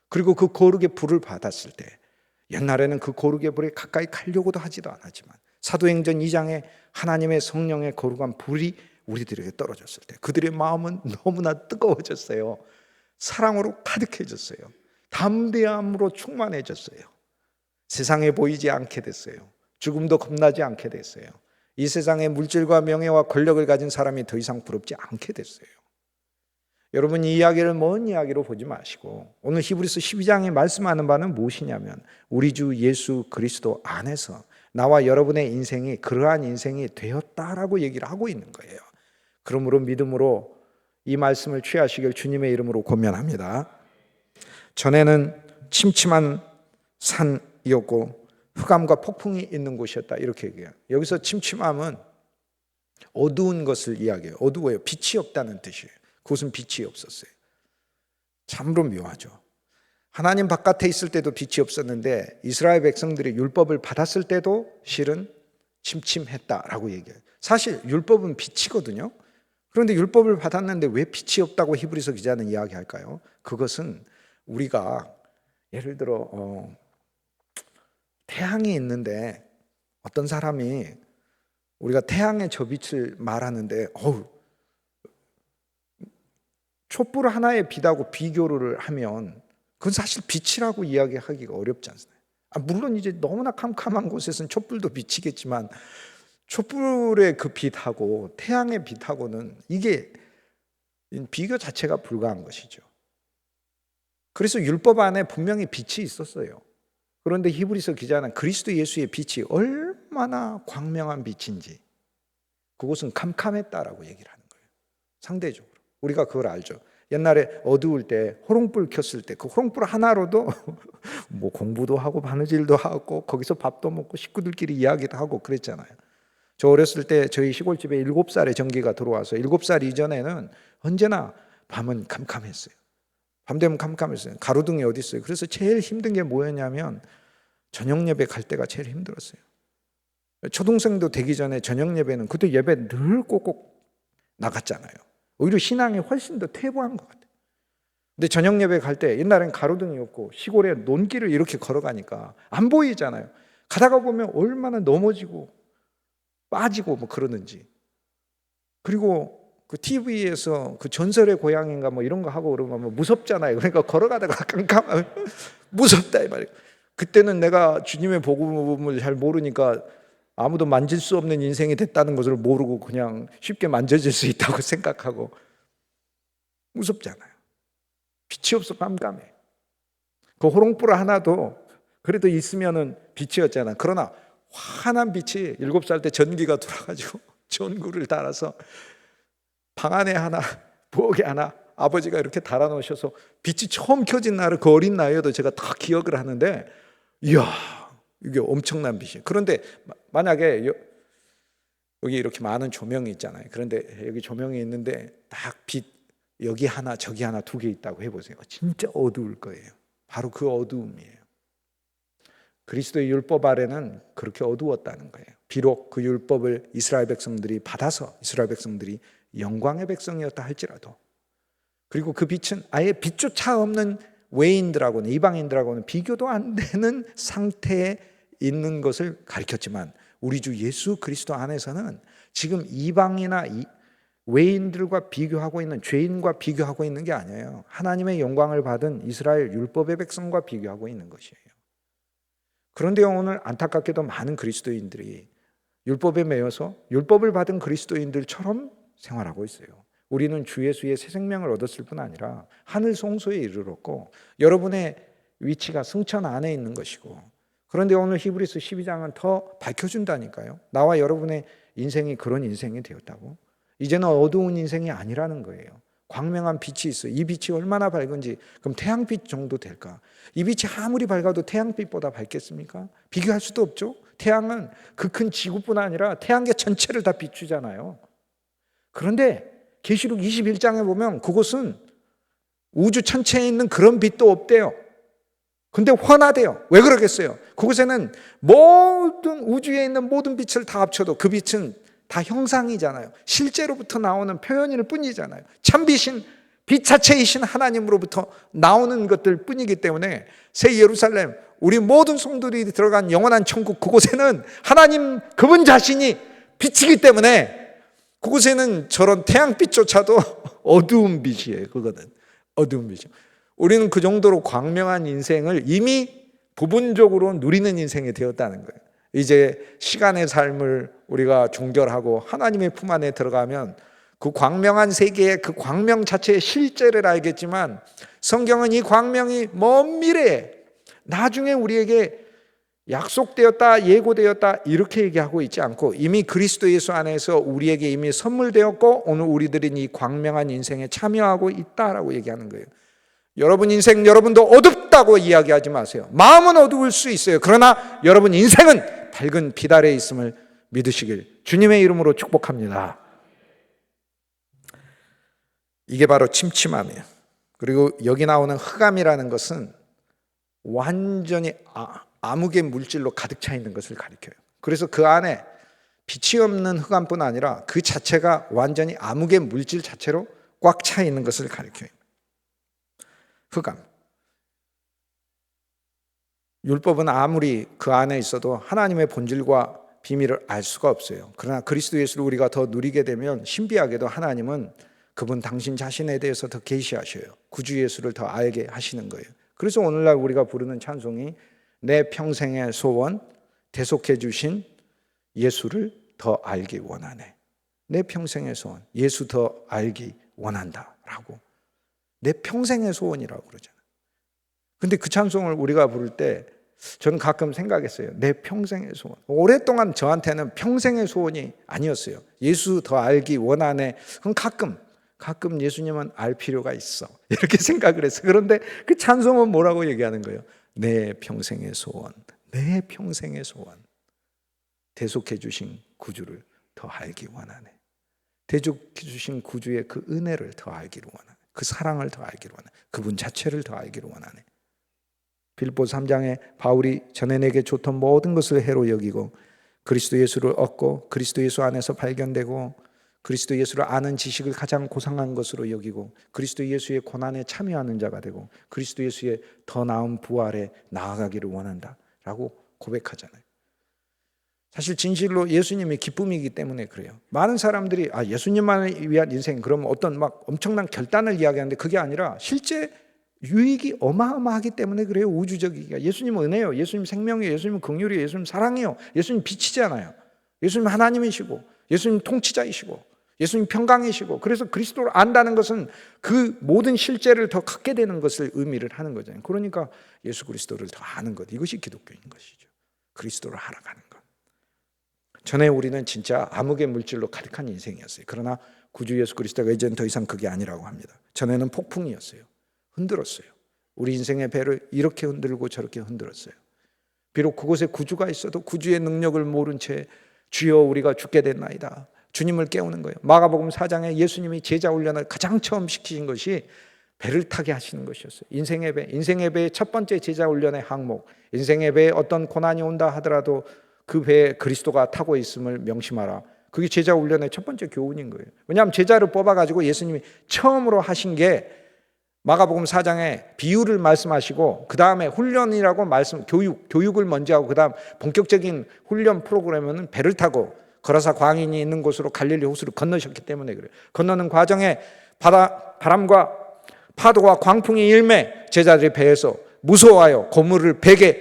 그리고 그 거룩의 불을 받았을 때 옛날에는 그 거룩의 불에 가까이 가려고도 하지도 않았지만 사도행전 2장에 하나님의 성령의 거룩한 불이 우리들에게 떨어졌을 때 그들의 마음은 너무나 뜨거워졌어요. 사랑으로 가득해졌어요. 담대함으로 충만해졌어요. 세상에 보이지 않게 됐어요. 죽음도 겁나지 않게 됐어요. 이 세상에 물질과 명예와 권력을 가진 사람이 더 이상 부럽지 않게 됐어요. 여러분 이 이야기를 먼 이야기로 보지 마시고 오늘 히브리서 12장에 말씀하는 바는 무엇이냐면 우리 주 예수 그리스도 안에서 나와 여러분의 인생이 그러한 인생이 되었다라고 얘기를 하고 있는 거예요. 그러므로 믿음으로 이 말씀을 취하시길 주님의 이름으로 권면합니다. 전에는 침침한 산이었고 흑암과 폭풍이 있는 곳이었다 이렇게 얘기해요. 여기서 침침함은 어두운 것을 이야기해요. 어두워요. 빛이 없다는 뜻이에요. 그곳은 빛이 없었어요. 참으로 묘하죠. 하나님 바깥에 있을 때도 빛이 없었는데 이스라엘 백성들이 율법을 받았을 때도 실은 침침했다라고 얘기해요. 사실 율법은 빛이거든요. 그런데 율법을 받았는데 왜 빛이 없다고 히브리서 기자는 이야기할까요? 그것은 우리가 예를 들어 태양이 있는데 어떤 사람이 우리가 태양의 저 빛을 말하는데 촛불 하나의 빛하고 비교를 하면 그건 사실 빛이라고 이야기하기가 어렵지 않습니까? 물론 이제 너무나 캄캄한 곳에서는 촛불도 비치겠지만 촛불의 그 빛하고 태양의 빛하고는 이게 비교 자체가 불가한 것이죠. 그래서 율법 안에 분명히 빛이 있었어요. 그런데 히브리서 기자는 그리스도 예수의 빛이 얼마나 광명한 빛인지 그곳은 캄캄했다라고 얘기를 하는 거예요. 상대적으로 우리가 그걸 알죠. 옛날에 어두울 때 호롱불 켰을 때 그 호롱불 하나로도 뭐 공부도 하고 바느질도 하고 거기서 밥도 먹고 식구들끼리 이야기도 하고 그랬잖아요. 저 어렸을 때 저희 시골집에 7살에 전기가 들어와서 7살 이전에는 언제나 밤은 캄캄했어요. 밤 되면 캄캄했어요. 가로등이 어디 있어요. 그래서 제일 힘든 게 뭐였냐면 저녁 예배 갈 때가 제일 힘들었어요. 초등생도 되기 전에 저녁 예배는 그때 예배 늘 꼭꼭 나갔잖아요. 오히려 신앙이 훨씬 더 퇴보한 것 같아요. 근데 저녁 예배 갈 때 옛날엔 가로등이 없고 시골에 논길을 이렇게 걸어가니까 안 보이잖아요. 가다가 보면 얼마나 넘어지고 빠지고 뭐 그러는지. 그리고 그 TV에서 그 전설의 고향인가 뭐 이런 거 하고 그러면 뭐 무섭잖아요. 그러니까 걸어가다가 깜깜하면 무섭다 이 말이에요. 그때는 내가 주님의 복음을 잘 모르니까 아무도 만질 수 없는 인생이 됐다는 것을 모르고 그냥 쉽게 만져질 수 있다고 생각하고 무섭잖아요. 빛이 없어 깜깜해. 그 호롱불 하나도 그래도 있으면은 빛이었잖아. 그러나 환한 빛이 7살 때 전기가 돌아가지고 전구를 달아서 방 안에 하나, 부엌에 하나 아버지가 이렇게 달아놓으셔서 빛이 처음 켜진 날을 그 어린 나이에도 제가 다 기억을 하는데 이야 이게 엄청난 빛이에요. 그런데 만약에 여기 이렇게 많은 조명이 있잖아요. 그런데 여기 조명이 있는데 딱 빛 여기 하나 저기 하나 두 개 있다고 해보세요. 진짜 어두울 거예요. 바로 그 어두움이에요. 그리스도의 율법 아래는 그렇게 어두웠다는 거예요. 비록 그 율법을 이스라엘 백성들이 받아서 이스라엘 백성들이 영광의 백성이었다 할지라도, 그리고 그 빛은 아예 빛조차 없는 외인들하고는, 이방인들하고는 비교도 안 되는 상태에 있는 것을 가르쳤지만, 우리 주 예수 그리스도 안에서는 지금 이방이나 외인들과 비교하고 있는, 죄인과 비교하고 있는 게 아니에요. 하나님의 영광을 받은 이스라엘 율법의 백성과 비교하고 있는 것이에요. 그런데 오늘 안타깝게도 많은 그리스도인들이 율법에 매여서 율법을 받은 그리스도인들처럼 생활하고 있어요. 우리는 주 예수의 새 생명을 얻었을 뿐 아니라 하늘 송소에 이르렀고 여러분의 위치가 승천 안에 있는 것이고, 그런데 오늘 히브리서 12장은 더 밝혀준다니까요. 나와 여러분의 인생이 그런 인생이 되었다고. 이제는 어두운 인생이 아니라는 거예요. 광명한 빛이 있어요. 이 빛이 얼마나 밝은지, 그럼 태양빛 정도 될까? 이 빛이 아무리 밝아도 태양빛보다 밝겠습니까? 비교할 수도 없죠. 태양은 그 큰 지구뿐 아니라 태양계 전체를 다 비추잖아요. 그런데 계시록 21장에 보면 그곳은 우주 천체에 있는 그런 빛도 없대요. 근데 환하대요. 왜 그러겠어요? 그곳에는 모든 우주에 있는 모든 빛을 다 합쳐도 그 빛은 다 형상이잖아요. 실제로부터 나오는 표현일 뿐이잖아요. 참빛인 빛 자체이신 하나님으로부터 나오는 것들 뿐이기 때문에 새 예루살렘, 우리 모든 성도들이 들어간 영원한 천국, 그곳에는 하나님 그분 자신이 빛이기 때문에 그곳에는 저런 태양빛조차도 어두운 빛이에요. 그거는 어두운 빛이에요. 우리는 그 정도로 광명한 인생을 이미 부분적으로 누리는 인생이 되었다는 거예요. 이제 시간의 삶을 우리가 종결하고 하나님의 품 안에 들어가면 그 광명한 세계의 그 광명 자체의 실제를 알겠지만, 성경은 이 광명이 먼 미래에 나중에 우리에게 약속되었다, 예고되었다 이렇게 얘기하고 있지 않고 이미 그리스도 예수 안에서 우리에게 이미 선물되었고 오늘 우리들은 이 광명한 인생에 참여하고 있다라고 얘기하는 거예요. 여러분 인생, 여러분도 어둡다고 이야기하지 마세요. 마음은 어두울 수 있어요. 그러나 여러분 인생은 밝은 빛 아래에 있음을 믿으시길 주님의 이름으로 축복합니다. 이게 바로 침침함이에요. 그리고 여기 나오는 흑암이라는 것은 완전히 암흑의 물질로 가득 차 있는 것을 가리켜요. 그래서 그 안에 빛이 없는 흑암뿐 아니라 그 자체가 완전히 암흑의 물질 자체로 꽉 차 있는 것을 가리켜요. 흑암. 율법은 아무리 그 안에 있어도 하나님의 본질과 비밀을 알 수가 없어요. 그러나 그리스도 예수를 우리가 더 누리게 되면 신비하게도 하나님은 그분 당신 자신에 대해서 더 계시하셔요. 구주 예수를 더 알게 하시는 거예요. 그래서 오늘날 우리가 부르는 찬송이 내 평생의 소원, 대속해 주신 예수를 더 알기 원하네. 내 평생의 소원, 예수 더 알기 원한다라고. 내 평생의 소원이라고 그러잖아요. 근데 그 찬송을 우리가 부를 때 저는 가끔 생각했어요. 내 평생의 소원. 오랫동안 저한테는 평생의 소원이 아니었어요. 예수 더 알기 원하네. 그럼 가끔 예수님은 알 필요가 있어. 이렇게 생각을 했어요. 그런데 그 찬송은 뭐라고 얘기하는 거예요? 내 평생의 소원, 내 평생의 소원. 대속해 주신 구주를 더 알기 원하네. 대속해 주신 구주의 그 은혜를 더 알기를 원하네. 그 사랑을 더 알기를 원하네. 그분 자체를 더 알기를 원하네. 빌립보 3장에 바울이 전에 내게 좋던 모든 것을 해로 여기고 그리스도 예수를 얻고 그리스도 예수 안에서 발견되고 그리스도 예수를 아는 지식을 가장 고상한 것으로 여기고 그리스도 예수의 고난에 참여하는 자가 되고 그리스도 예수의 더 나은 부활에 나아가기를 원한다라고 고백하잖아요. 사실 진실로 예수님이 기쁨이기 때문에 그래요. 많은 사람들이 예수님만을 위한 인생, 그러면 어떤 막 엄청난 결단을 이야기하는데 그게 아니라 실제 유익이 어마어마하기 때문에 그래요. 우주적이기가. 예수님은 은혜요, 예수님 생명이에요, 예수님은 긍휼이에요, 예수님 사랑이에요, 예수님 빛이잖아요. 예수님 하나님이시고 예수님 통치자이시고 예수님 평강이시고, 그래서 그리스도를 안다는 것은 그 모든 실제를 더 갖게 되는 것을 의미를 하는 거잖아요. 그러니까 예수 그리스도를 더 아는 것, 이것이 기독교인 것이죠. 그리스도를 알아가는 것. 전에 우리는 진짜 암흑의 물질로 가득한 인생이었어요. 그러나 구주 예수 그리스도가 이제는 더 이상 그게 아니라고 합니다. 전에는 폭풍이었어요. 흔들었어요. 우리 인생의 배를 이렇게 흔들고 저렇게 흔들었어요. 비록 그곳에 구주가 있어도 구주의 능력을 모른 채 주여 우리가 죽게 됐나이다. 주님을 깨우는 거예요. 마가복음 4장에 예수님이 제자 훈련을 가장 처음 시키신 것이 배를 타게 하시는 것이었어요. 인생의 배, 인생의 배의 첫 번째 제자 훈련의 항목. 인생의 배에 어떤 고난이 온다 하더라도 그 배에 그리스도가 타고 있음을 명심하라. 그게 제자 훈련의 첫 번째 교훈인 거예요. 왜냐하면 제자를 뽑아가지고 예수님이 처음으로 하신 게 마가복음 4장에 비유를 말씀하시고 그 다음에 훈련이라고 교육을 먼저 하고 그 다음 본격적인 훈련 프로그램은 배를 타고 거라사 광인이 있는 곳으로 갈릴리 호수를 건너셨기 때문에 그래요. 건너는 과정에 바람과 파도와 광풍이 일매 제자들이 배에서 무서워하여 고물을 베개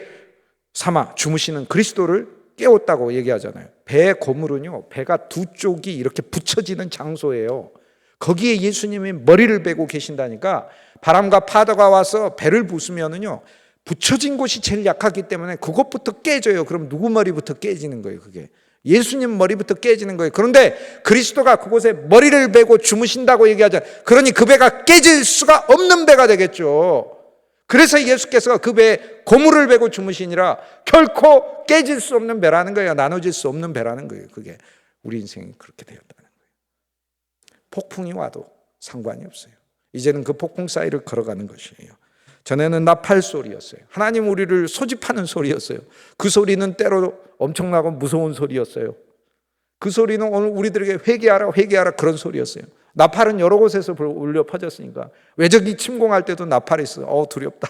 삼아 주무시는 그리스도를 깨웠다고 얘기하잖아요. 배의 고물은요, 배가 두 쪽이 이렇게 붙여지는 장소예요. 거기에 예수님이 머리를 베고 계신다니까. 바람과 파도가 와서 배를 부수면은요, 붙여진 곳이 제일 약하기 때문에 그것부터 깨져요. 그럼 누구 머리부터 깨지는 거예요? 그게 예수님 머리부터 깨지는 거예요. 그런데 그리스도가 그곳에 머리를 베고 주무신다고 얘기하잖아요. 그러니 그 배가 깨질 수가 없는 배가 되겠죠. 그래서 예수께서 그 배에 고물을 베고 주무시니라. 결코 깨질 수 없는 배라는 거예요. 나눠질 수 없는 배라는 거예요. 그게 우리 인생이 그렇게 되었다는 거예요. 폭풍이 와도 상관이 없어요. 이제는 그 폭풍 사이를 걸어가는 것이에요. 전에는 나팔 소리였어요. 하나님 우리를 소집하는 소리였어요. 그 소리는 때로 엄청나고 무서운 소리였어요. 그 소리는 오늘 우리들에게 회개하라 회개하라 그런 소리였어요. 나팔은 여러 곳에서 울려 퍼졌으니까 외적이 침공할 때도 나팔이 있어요. 두렵다.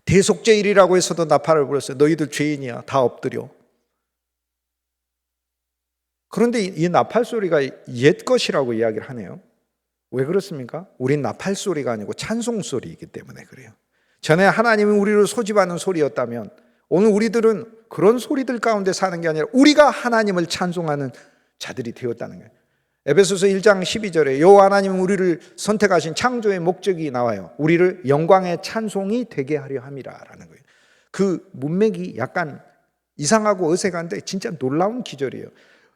대속죄일이라고 해서도 나팔을 불었어요. 너희들 죄인이야. 다 엎드려. 그런데 이 나팔 소리가 옛 것이라고 이야기를 하네요. 왜 그렇습니까? 우린 나팔 소리가 아니고 찬송 소리이기 때문에 그래요. 전에 하나님이 우리를 소집하는 소리였다면 오늘 우리들은 그런 소리들 가운데 사는 게 아니라 우리가 하나님을 찬송하는 자들이 되었다는 거예요. 에베소서 1장 12절에 여호와 하나님은 우리를 선택하신 창조의 목적이 나와요. 우리를 영광의 찬송이 되게 하려 함이라라는 거예요. 그 문맥이 약간 이상하고 어색한데 진짜 놀라운 기절이에요.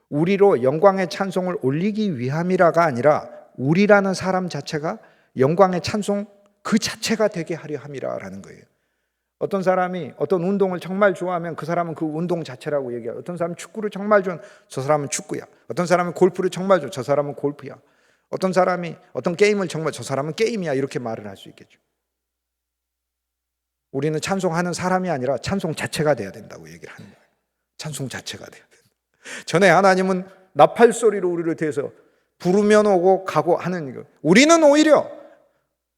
우리로 영광의 찬송을 올리기 위함이라가 아니라 우리라는 사람 자체가 영광의 찬송 그 자체가 되게 하려 함이라라는 거예요. 어떤 사람이 어떤 운동을 정말 좋아하면 그 사람은 그 운동 자체라고 얘기해요. 어떤 사람은 축구를 정말 좋아하면 저 사람은 축구야. 어떤 사람은 골프를 정말 좋아하면 저 사람은 골프야. 어떤 사람이 어떤 게임을 정말 저 사람은 게임이야 이렇게 말을 할 수 있겠죠. 우리는 찬송하는 사람이 아니라 찬송 자체가 돼야 된다고 얘기를 하는 거예요. 찬송 자체가 돼야 된다. 전에 하나님은 나팔 소리로 우리를 대해서 부르면 오고 가고 하는 거. 우리는 오히려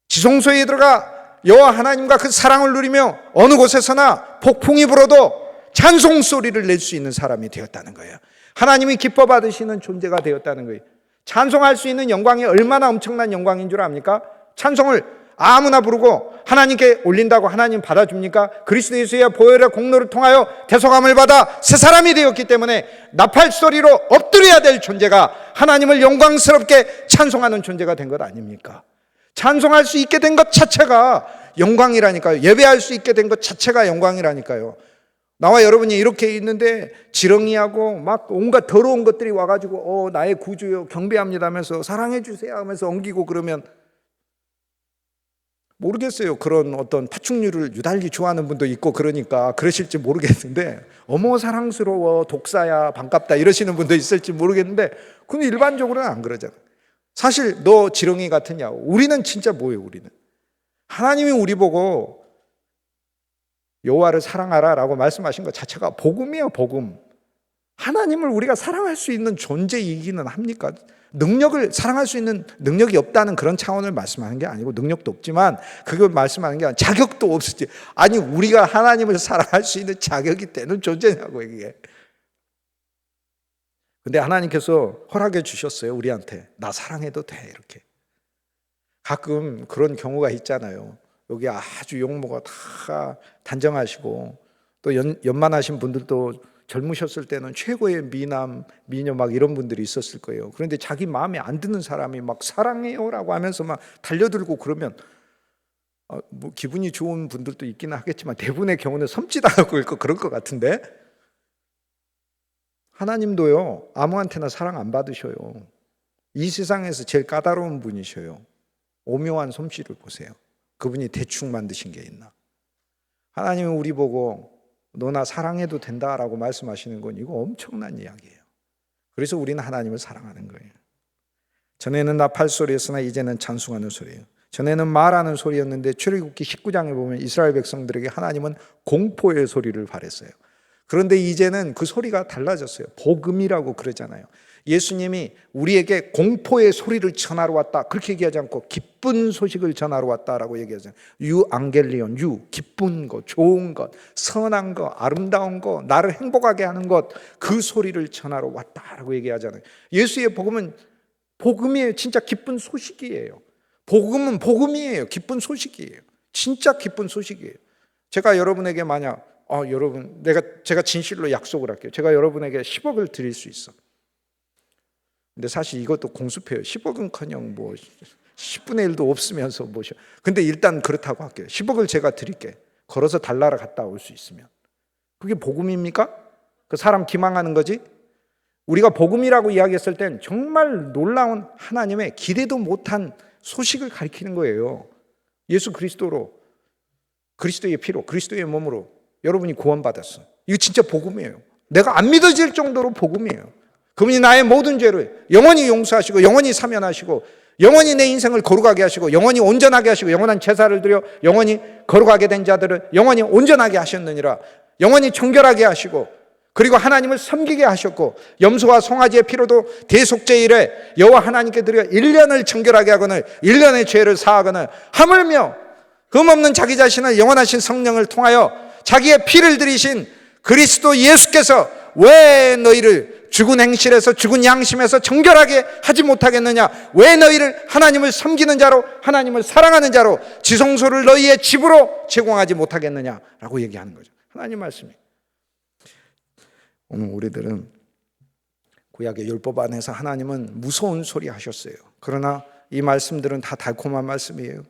지성소에 들어가 여호와 하나님과 그 사랑을 누리며 어느 곳에서나 폭풍이 불어도 찬송 소리를 낼 수 있는 사람이 되었다는 거예요. 하나님이 기뻐 받으시는 존재가 되었다는 거예요. 찬송할 수 있는 영광이 얼마나 엄청난 영광인 줄 압니까? 찬송을 아무나 부르고 하나님께 올린다고 하나님 받아줍니까? 그리스도 예수의 보혈의 공로를 통하여 대속함을 받아 새 사람이 되었기 때문에 나팔 소리로 엎드려야 될 존재가 하나님을 영광스럽게 찬송하는 존재가 된 것 아닙니까? 찬송할 수 있게 된 것 자체가 영광이라니까요. 예배할 수 있게 된 것 자체가 영광이라니까요. 나와 여러분이 이렇게 있는데 지렁이하고 막 온갖 더러운 것들이 와가지고 나의 구주요 경배합니다 하면서 사랑해 주세요 하면서 엉기고 그러면 모르겠어요. 그런 어떤 파충류를 유달리 좋아하는 분도 있고 그러니까 그러실지 모르겠는데 어머 사랑스러워 독사야 반갑다 이러시는 분도 있을지 모르겠는데 근데 일반적으로는 안 그러잖아요. 사실 너 지렁이 같으냐? 우리는 진짜 뭐예요? 우리는 하나님이 우리 보고 여호와를 사랑하라 라고 말씀하신 것 자체가 복음이에요. 복음. 하나님을 우리가 사랑할 수 있는 존재이기는 합니까? 능력을 사랑할 수 있는 능력이 없다는 그런 차원을 말씀하는 게 아니고 능력도 없지만 그걸 말씀하는 게 아니라 자격도 없지. 아니 우리가 하나님을 사랑할 수 있는 자격이 되는 존재냐고 이게. 근데 하나님께서 허락해 주셨어요. 우리한테 나 사랑해도 돼 이렇게. 가끔 그런 경우가 있잖아요. 여기 아주 용모가 다 단정하시고 또 연만하신 분들도 젊으셨을 때는 최고의 미남, 미녀 막 이런 분들이 있었을 거예요. 그런데 자기 마음에 안 드는 사람이 막 사랑해요라고 하면서 막 달려들고 그러면 뭐 기분이 좋은 분들도 있기는 하겠지만 대부분의 경우는 섬찟하고 있고 그럴 것 같은데 하나님도요 아무한테나 사랑 안 받으셔요. 이 세상에서 제일 까다로운 분이셔요. 오묘한 솜씨를 보세요. 그분이 대충 만드신 게 있나? 하나님은 우리 보고 너나 사랑해도 된다라고 말씀하시는 건 이거 엄청난 이야기예요. 그래서 우리는 하나님을 사랑하는 거예요. 전에는 나팔 소리였으나 이제는 찬송하는 소리예요. 전에는 말하는 소리였는데 출애굽기 19장에 보면 이스라엘 백성들에게 하나님은 공포의 소리를 발했어요. 그런데 이제는 그 소리가 달라졌어요. 복음이라고 그러잖아요. 예수님이 우리에게 공포의 소리를 전하러 왔다 그렇게 얘기하지 않고 기쁜 소식을 전하러 왔다라고 얘기하잖아요. 유앙겔리온, 기쁜 것, 좋은 것, 선한 것, 아름다운 것, 나를 행복하게 하는 것, 그 소리를 전하러 왔다라고 얘기하잖아요. 예수의 복음은 복음이에요. 진짜 기쁜 소식이에요. 복음은 복음이에요. 기쁜 소식이에요. 진짜 기쁜 소식이에요. 제가 여러분에게 만약 여러분 제가 진실로 약속을 할게요. 제가 여러분에게 10억을 드릴 수 있어. 근데 사실 이것도 공수표예요. 10억은커녕 10분의 1도 없으면서 근데 일단 그렇다고 할게요. 10억을 제가 드릴게. 걸어서 달나라 갔다 올 수 있으면. 그게 복음입니까? 그 사람 기망하는 거지? 우리가 복음이라고 이야기했을 땐 정말 놀라운 하나님의 기대도 못한 소식을 가리키는 거예요. 예수 그리스도로, 그리스도의 피로, 그리스도의 몸으로 여러분이 구원받았어. 이거 진짜 복음이에요. 내가 안 믿어질 정도로 복음이에요. 그분이 나의 모든 죄를 영원히 용서하시고 영원히 사면하시고 영원히 내 인생을 거룩하게 하시고 영원히 온전하게 하시고 영원한 제사를 드려 영원히 거룩하게 된 자들을 영원히 온전하게 하셨느니라. 영원히 정결하게 하시고 그리고 하나님을 섬기게 하셨고 염소와 송아지의 피로도 대속죄일에 여호와 하나님께 드려 1년을 정결하게 하거늘 1년의 죄를 사하거늘 하물며 흠없는 자기 자신을 영원하신 성령을 통하여 자기의 피를 들이신 그리스도 예수께서 왜 너희를 죽은 행실에서 죽은 양심에서 정결하게 하지 못하겠느냐? 왜 너희를 하나님을 섬기는 자로 하나님을 사랑하는 자로 지성소를 너희의 집으로 제공하지 못하겠느냐라고 얘기하는 거죠. 하나님 말씀이. 오늘 우리들은 구약의 율법 안에서 하나님은 무서운 소리 하셨어요. 그러나 이 말씀들은 다 달콤한 말씀이에요.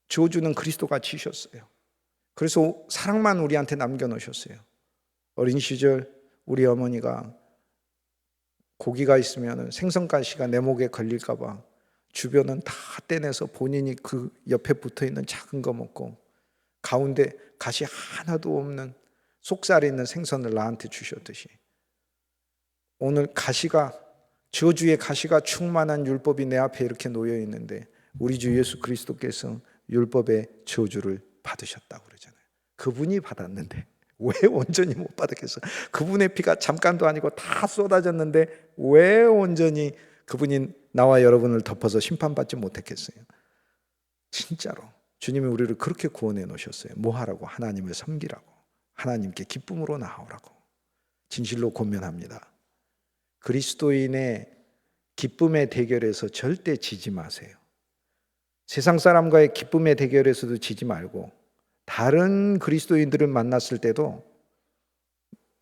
저주는 그리스도가 지셨어요. 그래서 사랑만 우리한테 남겨놓으셨어요. 어린 시절 우리 어머니가 고기가 있으면 생선가시가 내 목에 걸릴까 봐 주변은 다 떼내서 본인이 그 옆에 붙어있는 작은 거 먹고 가운데 가시 하나도 없는 속살이 있는 생선을 나한테 주셨듯이 오늘 저주의 가시가 충만한 율법이 내 앞에 이렇게 놓여 있는데 우리 주 예수 그리스도께서 율법의 저주를 받으셨다고 그러잖아요. 그분이 받았는데 왜 온전히 못 받았겠어? 그분의 피가 잠깐도 아니고 다 쏟아졌는데 왜 온전히 그분이 나와 여러분을 덮어서 심판받지 못했겠어요? 진짜로 주님이 우리를 그렇게 구원해 놓으셨어요. 뭐 하라고? 하나님을 섬기라고, 하나님께 기쁨으로 나아오라고. 진실로 권면합니다. 그리스도인의 기쁨의 대결에서 절대 지지 마세요. 세상 사람과의 기쁨의 대결에서도 지지 말고 다른 그리스도인들을 만났을 때도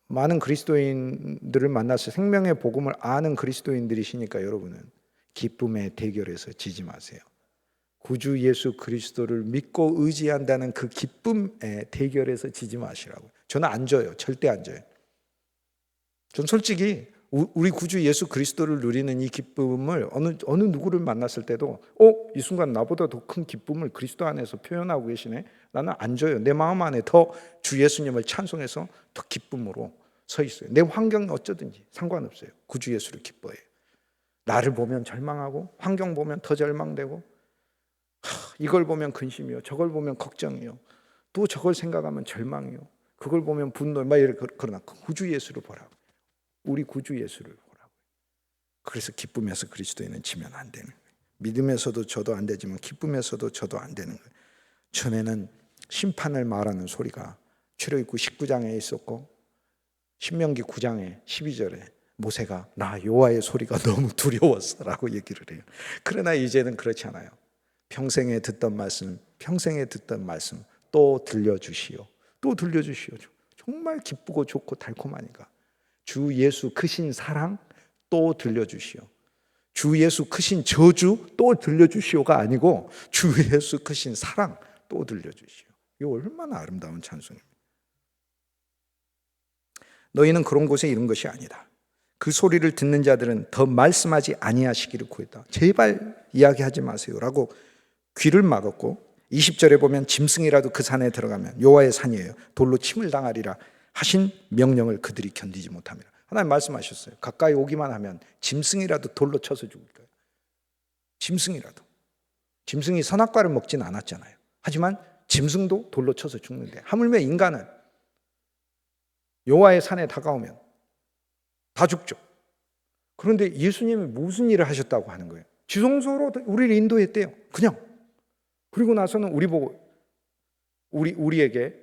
많은 그리스도인들을 만나서 생명의 복음을 아는 그리스도인들이시니까 여러분은 기쁨의 대결에서 지지 마세요. 구주 예수 그리스도를 믿고 의지한다는 그 기쁨의 대결에서 지지 마시라고요. 저는 안 져요. 절대 안 져요. 전 솔직히 우리 구주 예수 그리스도를 누리는 이 기쁨을 어느 누구를 만났을 때도 이 순간 나보다 더 큰 기쁨을 그리스도 안에서 표현하고 계시네. 나는 안 져요. 내 마음 안에 더 주 예수님을 찬송해서 더 기쁨으로 서 있어요. 내 환경이 어쩌든지 상관없어요. 구주 예수를 기뻐해요. 나를 보면 절망하고 환경 보면 더 절망되고 이걸 보면 근심이요, 저걸 보면 걱정이요, 또 저걸 생각하면 절망이요, 그걸 보면 분노, 그러나 구주 예수를 보라고. 우리 구주 예수를 보라고. 그래서 기쁨에서 그리스도인은 지면 안 되는 거예요. 믿음에서도 저도 안 되지만 기쁨에서도 저도 안 되는 거예요. 전에는 심판을 말하는 소리가 출애굽기 19장에 있었고 신명기 9장에 12절에 모세가 나 여호와의 소리가 너무 두려웠어라고 얘기를 해요. 그러나 이제는 그렇지 않아요. 평생에 듣던 말씀 또 들려주시오. 또 들려주시오. 정말 기쁘고 좋고 달콤하니까. 주 예수 크신 사랑 또 들려주시오. 주 예수 크신 저주 또 들려주시오가 아니고 주 예수 크신 사랑 또 들려주시오. 이거 얼마나 아름다운 찬송입니다. 너희는 그런 곳에 이른 것이 아니다. 그 소리를 듣는 자들은 더 말씀하지 아니하시기를 구했다. 제발 이야기하지 마세요라고 귀를 막았고 20절에 보면 짐승이라도 그 산에 들어가면 여호와의 산이에요. 돌로 침을 당하리라 하신 명령을 그들이 견디지 못합니다. 하나님 말씀하셨어요. 가까이 오기만 하면 짐승이라도 돌로 쳐서 죽을 거예요. 짐승이라도. 짐승이 선악과를 먹진 않았잖아요. 하지만 짐승도 돌로 쳐서 죽는데 하물며 인간은 여호와의 산에 다가오면 다 죽죠. 그런데 예수님이 무슨 일을 하셨다고 하는 거예요? 지성소로 우리를 인도했대요. 그냥. 그리고 나서는 우리 보고 우리에게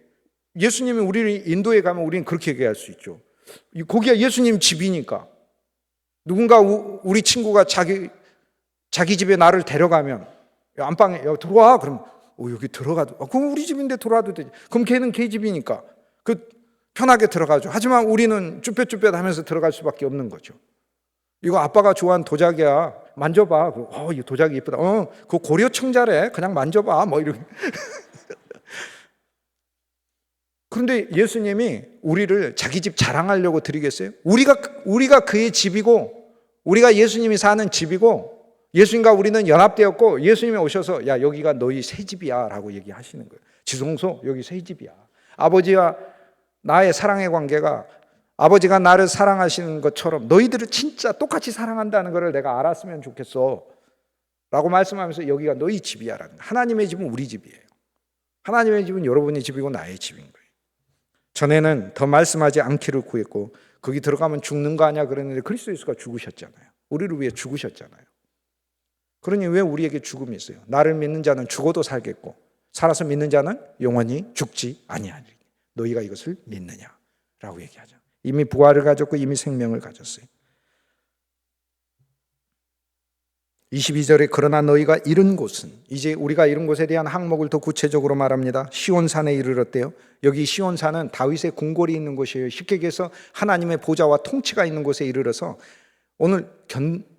예수님이 우리를 인도에 가면 우리는 그렇게 얘기할 수 있죠. 거기가 예수님 집이니까. 누군가 우리 친구가 자기 집에 나를 데려가면 안방에 들어와 그럼 여기 들어가도 그럼 우리 집인데 들어와도 되지. 그럼 걔는 걔 집이니까 편하게 들어가죠. 하지만 우리는 쭈뼛쭈뼛하면서 들어갈 수밖에 없는 거죠. 이거 아빠가 좋아하는 도자기야. 만져봐. 이 도자기 예쁘다. 그거 고려 청자래. 그냥 만져봐. 뭐 이렇게. 그런데 예수님이 우리를 자기 집 자랑하려고 드리겠어요? 우리가 그의 집이고, 우리가 예수님이 사는 집이고, 예수님과 우리는 연합되었고, 예수님이 오셔서 야 여기가 너희 새 집이야 라고 얘기하시는 거예요. 지성소 여기 새 집이야. 아버지와 나의 사랑의 관계가 아버지가 나를 사랑하시는 것처럼 너희들을 진짜 똑같이 사랑한다는 것을 내가 알았으면 좋겠어 라고 말씀하면서 여기가 너희 집이야 라는 거예요. 하나님의 집은 우리 집이에요. 하나님의 집은 여러분의 집이고 나의 집인 거예요. 전에는 더 말씀하지 않기를 구했고 거기 들어가면 죽는 거 아니야 그랬는데 그리스도 예수가 죽으셨잖아요. 우리를 위해 죽으셨잖아요. 그러니 왜 우리에게 죽음이 있어요? 나를 믿는 자는 죽어도 살겠고 살아서 믿는 자는 영원히 죽지 아니하리니 너희가 이것을 믿느냐라고 얘기하죠. 이미 부활을 가졌고 이미 생명을 가졌어요. 22절에 그러나 너희가 이른 곳은, 이제 우리가 이른 곳에 대한 항목을 더 구체적으로 말합니다. 시온산에 이르렀대요. 여기 시온산은 다윗의 궁궐이 있는 곳이에요. 쉽게 얘기해서 하나님의 보좌와 통치가 있는 곳에 이르러서 오늘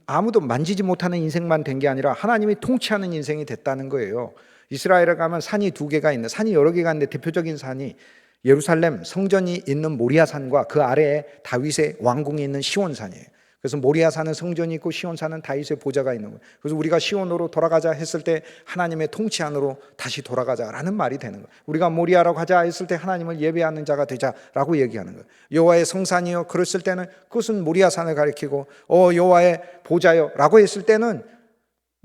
아무도 만지지 못하는 인생만 된 게 아니라 하나님이 통치하는 인생이 됐다는 거예요. 이스라엘에 가면 산이 2개가 있는데, 산이 여러 개가 있는데 대표적인 산이 예루살렘 성전이 있는 모리아산과 그 아래에 다윗의 왕궁이 있는 시온산이에요. 그래서 모리아산은 성전이 있고 시온산은 다윗의 보좌가 있는 거예요. 그래서 우리가 시온으로 돌아가자 했을 때 하나님의 통치 안으로 다시 돌아가자라는 말이 되는 거예요. 우리가 모리아로 가자 했을 때 하나님을 예배하는 자가 되자라고 얘기하는 거예요. 여호와의 성산이요 그랬을 때는 그것은 모리아산을 가리키고 여호와의 보좌요 라고 했을 때는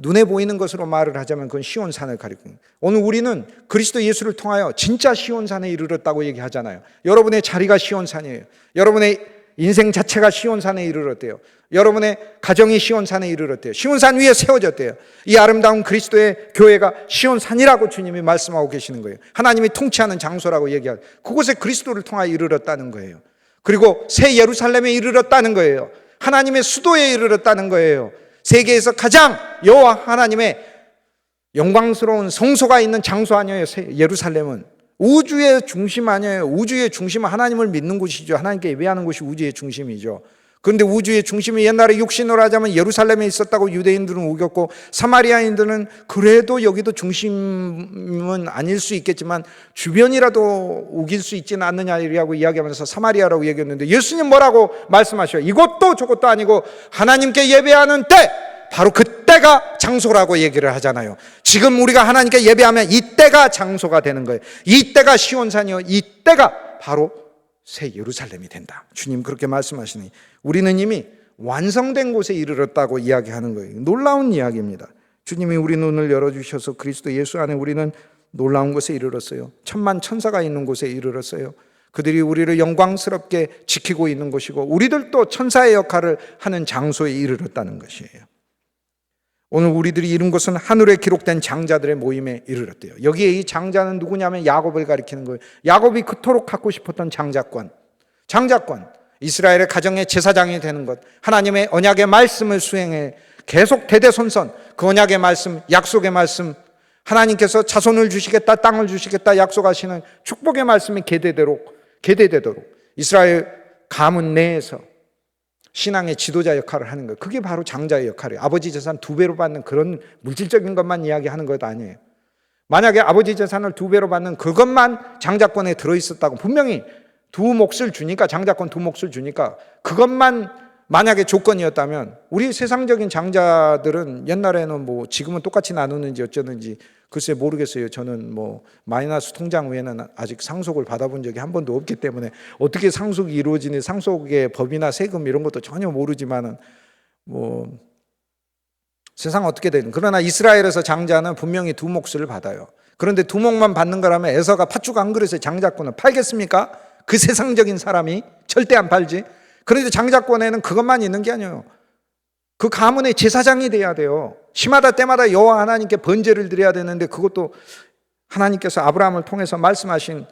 눈에 보이는 것으로 말을 하자면 그건 시온산을 가리킵니다. 오늘 우리는 그리스도 예수를 통하여 진짜 시온산에 이르렀다고 얘기하잖아요. 여러분의 자리가 시온산이에요. 여러분의 인생 자체가 시온산에 이르렀대요. 여러분의 가정이 시온산에 이르렀대요. 시온산 위에 세워졌대요. 이 아름다운 그리스도의 교회가 시온산이라고 주님이 말씀하고 계시는 거예요. 하나님이 통치하는 장소라고 얘기하고 그곳에 그리스도를 통하여 이르렀다는 거예요. 그리고 새 예루살렘에 이르렀다는 거예요. 하나님의 수도에 이르렀다는 거예요. 세계에서 가장 여호와 하나님의 영광스러운 성소가 있는 장소 아니에요. 예루살렘은 우주의 중심 아니에요. 우주의 중심은 하나님을 믿는 곳이죠. 하나님께 예배하는 곳이 우주의 중심이죠. 그런데 우주의 중심이 옛날에 육신으로 하자면 예루살렘에 있었다고 유대인들은 우겼고 사마리아인들은 그래도 여기도 중심은 아닐 수 있겠지만 주변이라도 우길 수 있지는 않느냐라고 이야기하면서 사마리아라고 얘기했는데 예수님 뭐라고 말씀하셔요? 이것도 저것도 아니고 하나님께 예배하는 때 바로 그때가 장소라고 얘기를 하잖아요. 지금 우리가 하나님께 예배하면 이때가 장소가 되는 거예요. 이때가 시온산이요 이때가 바로 새 예루살렘이 된다. 주님 그렇게 말씀하시니 우리는 이미 완성된 곳에 이르렀다고 이야기하는 거예요. 놀라운 이야기입니다. 주님이 우리 눈을 열어주셔서 그리스도 예수 안에 우리는 놀라운 곳에 이르렀어요. 천만 천사가 있는 곳에 이르렀어요. 그들이 우리를 영광스럽게 지키고 있는 곳이고 우리들도 천사의 역할을 하는 장소에 이르렀다는 것이에요. 오늘 우리들이 이룬 것은 하늘에 기록된 장자들의 모임에 이르렀대요. 여기에 이 장자는 누구냐면 야곱을 가리키는 거예요. 야곱이 그토록 갖고 싶었던 장자권. 이스라엘의 가정의 제사장이 되는 것, 하나님의 언약의 말씀을 수행해 계속 대대손손 그 언약의 말씀, 약속의 말씀, 하나님께서 자손을 주시겠다, 땅을 주시겠다 약속하시는 축복의 말씀이 계대되도록 이스라엘 가문 내에서 신앙의 지도자 역할을 하는 거예요. 그게 바로 장자의 역할이에요. 아버지 재산 2배로 받는 그런 물질적인 것만 이야기하는 것 아니에요. 만약에 아버지 재산을 2배로 받는 그것만 장자권에 들어있었다고 분명히 장자권 2몫을 주니까 그것만 만약에 조건이었다면 우리 세상적인 장자들은 옛날에는 뭐 지금은 똑같이 나누는지 어쩌는지 글쎄 모르겠어요. 저는 뭐 마이너스 통장 외에는 아직 상속을 받아본 적이 한 번도 없기 때문에 어떻게 상속이 이루어지니 상속의 법이나 세금 이런 것도 전혀 모르지만은 뭐 세상 어떻게 되는. 그러나 이스라엘에서 장자는 분명히 두 몫을 받아요. 그런데 두 몫만 받는 거라면 에서가 팥죽 한 그릇에 장자권을 팔겠습니까? 그 세상적인 사람이 절대 안 팔지. 그런데 장자권에는 그것만 있는 게 아니에요. 그 가문의 제사장이 돼야 돼요. 시마다 때마다 여호와 하나님께 번제를 드려야 되는데 그것도 하나님께서 아브라함을 통해서 말씀하신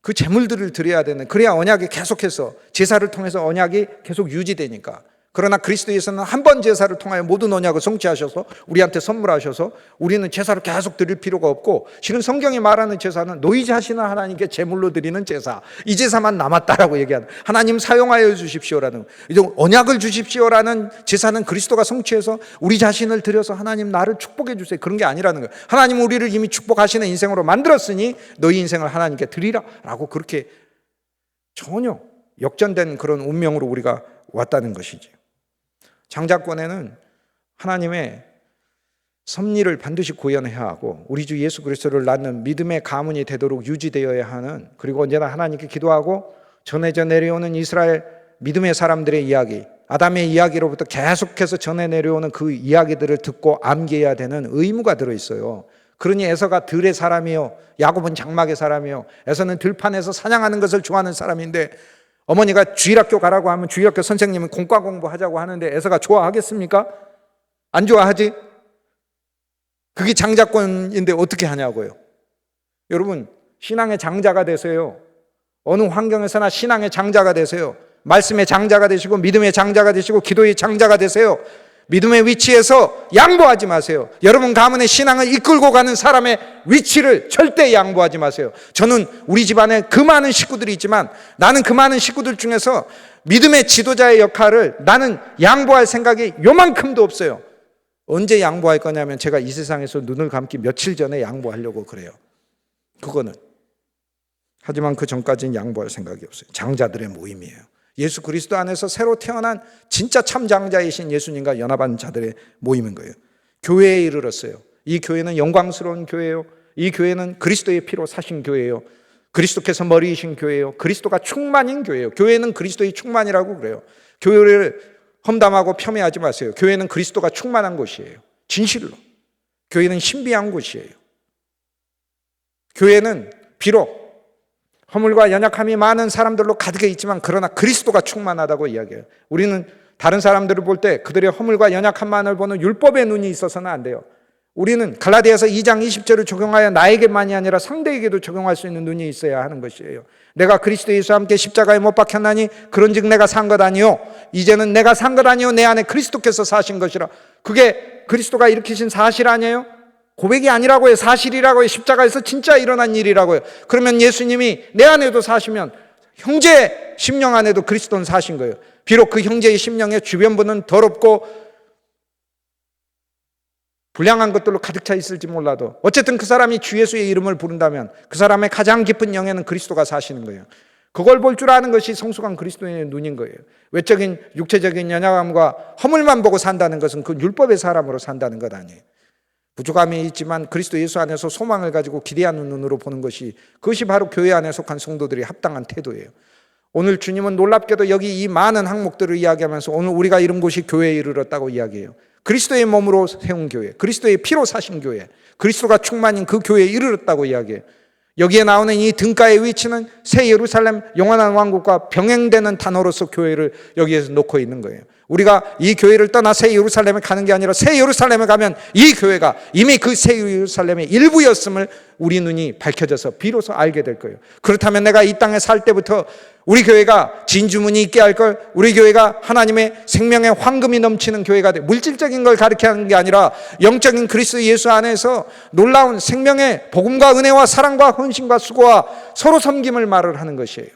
그 제물들을 드려야 되는. 그래야 언약이 계속해서 제사를 통해서 언약이 계속 유지되니까. 그러나 그리스도에서는 한 번 제사를 통하여 모든 언약을 성취하셔서 우리한테 선물하셔서 우리는 제사를 계속 드릴 필요가 없고, 실은 성경이 말하는 제사는 너희 자신을 하나님께 제물로 드리는 제사, 이 제사만 남았다라고 얘기하는, 하나님 사용하여 주십시오라는, 언약을 주십시오라는 제사는 그리스도가 성취해서 우리 자신을 드려서 하나님 나를 축복해 주세요, 그런 게 아니라는 거예요. 하나님 우리를 이미 축복하시는 인생으로 만들었으니 너희 인생을 하나님께 드리라 라고, 그렇게 전혀 역전된 그런 운명으로 우리가 왔다는 것이지. 장자권에는 하나님의 섭리를 반드시 구현해야 하고 우리 주 예수 그리스도를 낳는 믿음의 가문이 되도록 유지되어야 하는, 그리고 언제나 하나님께 기도하고 전해져 내려오는 이스라엘 믿음의 사람들의 이야기, 아담의 이야기로부터 계속해서 전해 내려오는 그 이야기들을 듣고 암기해야 되는 의무가 들어있어요. 그러니 에서가 들의 사람이요, 야곱은 장막의 사람이요. 에서는 들판에서 사냥하는 것을 좋아하는 사람인데 어머니가 주일학교 가라고 하면 주일학교 선생님은 공과 공부하자고 하는데 에서가 좋아하겠습니까? 안 좋아하지? 그게 장자권인데 어떻게 하냐고요. 여러분, 신앙의 장자가 되세요. 어느 환경에서나 신앙의 장자가 되세요. 말씀의 장자가 되시고 믿음의 장자가 되시고 기도의 장자가 되세요. 믿음의 위치에서 양보하지 마세요. 여러분 가문의 신앙을 이끌고 가는 사람의 위치를 절대 양보하지 마세요. 저는 우리 집안에 그 많은 식구들이 있지만 나는 그 많은 식구들 중에서 믿음의 지도자의 역할을 나는 양보할 생각이 요만큼도 없어요. 언제 양보할 거냐면 제가 이 세상에서 눈을 감기 며칠 전에 양보하려고 그래요. 그거는. 하지만 그 전까지는 양보할 생각이 없어요. 장자들의 모임이에요. 예수 그리스도 안에서 새로 태어난 진짜 참 장자이신 예수님과 연합한 자들의 모임인 거예요. 교회에 이르렀어요. 이 교회는 영광스러운 교회예요. 이 교회는 그리스도의 피로 사신 교회예요. 그리스도께서 머리이신 교회예요. 그리스도가 충만인 교회예요. 교회는 그리스도의 충만이라고 그래요. 교회를 험담하고 폄훼하지 마세요. 교회는 그리스도가 충만한 곳이에요. 진실로. 교회는 신비한 곳이에요. 교회는 비록 허물과 연약함이 많은 사람들로 가득해 있지만 그러나 그리스도가 충만하다고 이야기해요. 우리는 다른 사람들을 볼 때 그들의 허물과 연약함만을 보는 율법의 눈이 있어서는 안 돼요. 우리는 갈라디아서 2장 20절을 적용하여 나에게만이 아니라 상대에게도 적용할 수 있는 눈이 있어야 하는 것이에요. 내가 그리스도 예수와 함께 십자가에 못 박혔나니 그런즉 내가 산 것 아니요 이제는 내가 산 것 아니요 내 안에 그리스도께서 사신 것이라. 그게 그리스도가 일으키신 사실 아니에요? 고백이 아니라고 해요. 사실이라고 해요. 십자가에서 진짜 일어난 일이라고 해요. 그러면 예수님이 내 안에도 사시면 형제의 심령 안에도 그리스도는 사신 거예요. 비록 그 형제의 심령에 주변부는 더럽고 불량한 것들로 가득 차 있을지 몰라도 어쨌든 그 사람이 주 예수의 이름을 부른다면 그 사람의 가장 깊은 영에는 그리스도가 사시는 거예요. 그걸 볼 줄 아는 것이 성숙한 그리스도의 눈인 거예요. 외적인 육체적인 연약함과 허물만 보고 산다는 것은 그 율법의 사람으로 산다는 것 아니에요. 부족함이 있지만 그리스도 예수 안에서 소망을 가지고 기대하는 눈으로 보는 것이, 그것이 바로 교회 안에 속한 성도들이 합당한 태도예요. 오늘 주님은 놀랍게도 여기 이 많은 항목들을 이야기하면서 오늘 우리가 이런 곳이 교회에 이르렀다고 이야기해요. 그리스도의 몸으로 세운 교회, 그리스도의 피로 사신 교회, 그리스도가 충만인 그 교회에 이르렀다고 이야기해요. 여기에 나오는 이 등가의 위치는 새 예루살렘 영원한 왕국과 병행되는 단어로서 교회를 여기에서 놓고 있는 거예요. 우리가 이 교회를 떠나 새 예루살렘에 가는 게 아니라 새 예루살렘에 가면 이 교회가 이미 그 새 예루살렘의 일부였음을 우리 눈이 밝혀져서 비로소 알게 될 거예요. 그렇다면 내가 이 땅에 살 때부터 우리 교회가 진주문이 있게 할 걸, 우리 교회가 하나님의 생명의 황금이 넘치는 교회가 돼, 물질적인 걸 가르치는 게 아니라 영적인 그리스도 예수 안에서 놀라운 생명의 복음과 은혜와 사랑과 헌신과 수고와 서로 섬김을 말을 하는 것이에요.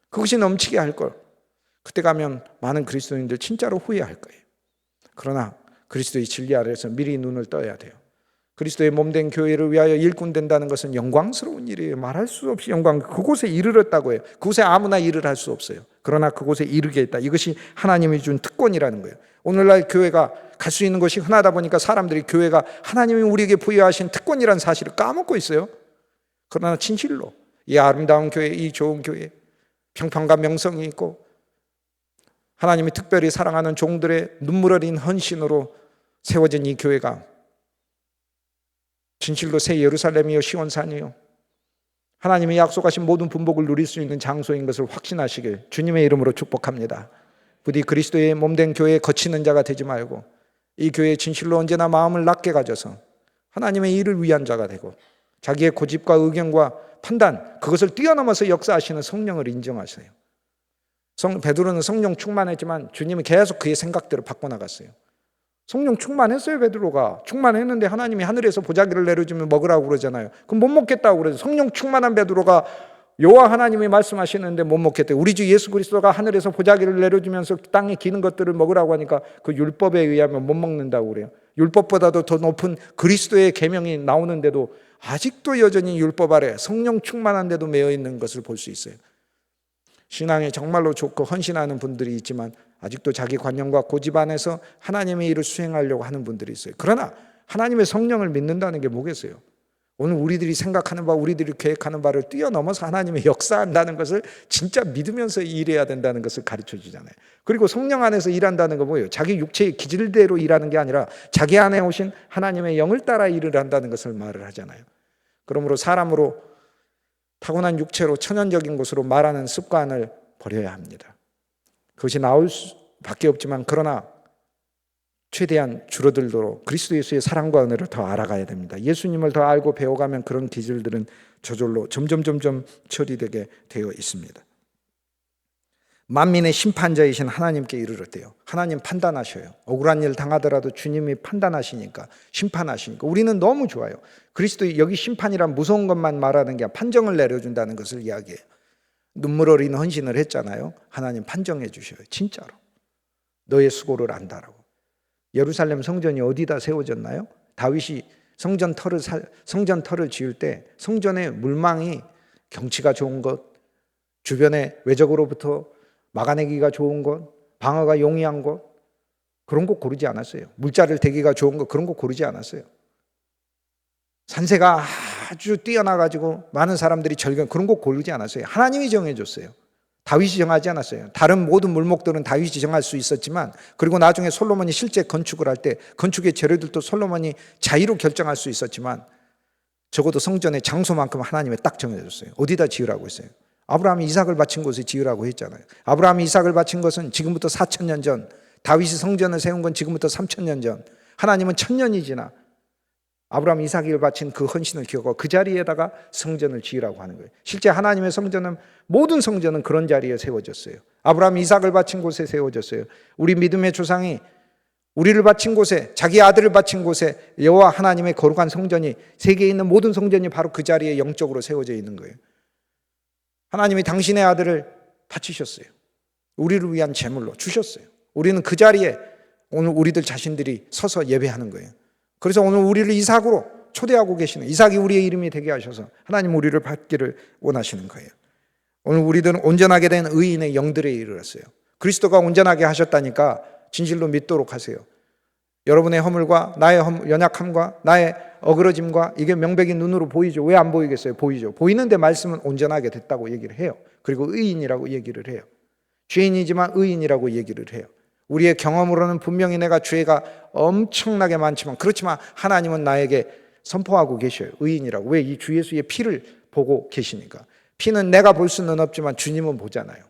그것이 넘치게 할 걸. 그때 가면 많은 그리스도인들 진짜로 후회할 거예요. 그러나 그리스도의 진리 아래에서 미리 눈을 떠야 돼요. 그리스도의 몸된 교회를 위하여 일꾼 된다는 것은 영광스러운 일이에요. 말할 수 없이 영광. 그곳에 이르렀다고 해요. 그곳에 아무나 일을 할 수 없어요. 그러나 그곳에 이르게 했다. 이것이 하나님이 준 특권이라는 거예요. 오늘날 교회가 갈 수 있는 것이 흔하다 보니까 사람들이 교회가 하나님이 우리에게 부여하신 특권이라는 사실을 까먹고 있어요. 그러나 진실로 이 아름다운 교회, 이 좋은 교회, 평판과 명성이 있고 하나님이 특별히 사랑하는 종들의 눈물 어린 헌신으로 세워진 이 교회가 진실로 새 예루살렘이요 시온산이요 하나님이 약속하신 모든 분복을 누릴 수 있는 장소인 것을 확신하시길 주님의 이름으로 축복합니다. 부디 그리스도의 몸된 교회에 거치는 자가 되지 말고 이 교회에 진실로 언제나 마음을 낮게 가져서 하나님의 일을 위한 자가 되고 자기의 고집과 의견과 판단 그것을 뛰어넘어서 역사하시는 성령을 인정하세요. 베드로는 성령 충만했지만 주님이 계속 그의 생각대로 바꿔나갔어요. 성령 충만했어요. 베드로가 충만했는데 하나님이 하늘에서 보자기를 내려주면 먹으라고 그러잖아요. 그럼 못 먹겠다고 그래서 성령 충만한 베드로가 여호와 하나님이 말씀하시는데 못 먹겠대요. 우리 주 예수 그리스도가 하늘에서 보자기를 내려주면서 땅에 기는 것들을 먹으라고 하니까 그 율법에 의하면 못 먹는다고 그래요. 율법보다도 더 높은 그리스도의 계명이 나오는데도 아직도 여전히 율법 아래 성령 충만한데도 매여 있는 것을 볼 수 있어요. 신앙에 정말로 좋고 헌신하는 분들이 있지만 아직도 자기 관념과 고집 안에서 하나님의 일을 수행하려고 하는 분들이 있어요. 그러나 하나님의 성령을 믿는다는 게 뭐겠어요? 오늘 우리들이 생각하는 바, 우리들이 계획하는 바를 뛰어넘어서 하나님의 역사한다는 것을 진짜 믿으면서 일해야 된다는 것을 가르쳐 주잖아요. 그리고 성령 안에서 일한다는 건 뭐예요? 자기 육체의 기질대로 일하는 게 아니라 자기 안에 오신 하나님의 영을 따라 일을 한다는 것을 말을 하잖아요. 그러므로 사람으로 타고난 육체로 천연적인 것으로 말하는 습관을 버려야 합니다. 그것이 나올 수밖에 없지만 그러나 최대한 줄어들도록 그리스도 예수의 사랑과 은혜를 더 알아가야 됩니다. 예수님을 더 알고 배워가면 그런 기질들은 저절로 점점 처리되게 되어 있습니다. 만민의 심판자이신 하나님께 이르렀대요. 하나님 판단하셔요. 억울한 일 당하더라도 주님이 판단하시니까 심판하시니까 우리는 너무 좋아요. 그리스도 여기 심판이란 무서운 것만 말하는 게 아니라 판정을 내려준다는 것을 이야기해요. 눈물 어린 헌신을 했잖아요. 하나님 판정해 주셔요. 진짜로. 너의 수고를 안다라고. 예루살렘 성전이 어디다 세워졌나요? 다윗이 성전 터를 지을 때 성전의 물망이 경치가 좋은 것, 주변에 외적으로부터 막아내기가 좋은 것, 방어가 용이한 것 그런 거 고르지 않았어요. 물자를 대기가 좋은 것 그런 거 고르지 않았어요. 산세가 아주 뛰어나가지고 많은 사람들이 절경 그런 거 고르지 않았어요. 하나님이 정해줬어요. 다윗이 정하지 않았어요. 다른 모든 물목들은 다윗이 정할 수 있었지만 그리고 나중에 솔로몬이 실제 건축을 할 때 건축의 재료들도 솔로몬이 자유로 결정할 수 있었지만 적어도 성전의 장소만큼 하나님이 딱 정해줬어요. 어디다 지으라고 했어요. 아브라함이 이삭을 바친 곳에 지으라고 했잖아요. 아브라함이 이삭을 바친 것은 지금부터 4,000년 전, 다윗이 성전을 세운 건 지금부터 3,000년 전, 하나님은 1,000년이 지나 아브라함 이삭을 바친 그 헌신을 기억하고 그 자리에다가 성전을 지으라고 하는 거예요. 실제 하나님의 성전은 모든 성전은 그런 자리에 세워졌어요. 아브라함 이삭을 바친 곳에 세워졌어요. 우리 믿음의 조상이 우리를 바친 곳에 자기 아들을 바친 곳에 여호와 하나님의 거룩한 성전이 세계에 있는 모든 성전이 바로 그 자리에 영적으로 세워져 있는 거예요. 하나님이 당신의 아들을 바치셨어요. 우리를 위한 제물로 주셨어요. 우리는 그 자리에 오늘 우리들 자신들이 서서 예배하는 거예요. 그래서 오늘 우리를 이삭으로 초대하고 계시는 이삭이 우리의 이름이 되게 하셔서 하나님 우리를 받기를 원하시는 거예요. 오늘 우리들은 온전하게 된 의인의 영들에 이르렀어요. 그리스도가 온전하게 하셨다니까 진실로 믿도록 하세요. 여러분의 허물과 나의 연약함과 나의 어그러짐과 이게 명백히 눈으로 보이죠. 왜 안 보이겠어요? 보이죠. 보이는데 말씀은 온전하게 됐다고 얘기를 해요. 그리고 의인이라고 얘기를 해요. 죄인이지만 의인이라고 얘기를 해요. 우리의 경험으로는 분명히 내가 죄가 엄청나게 많지만 그렇지만 하나님은 나에게 선포하고 계셔요. 의인이라고. 왜? 이 주 예수의 피를 보고 계시니까. 피는 내가 볼 수는 없지만 주님은 보잖아요.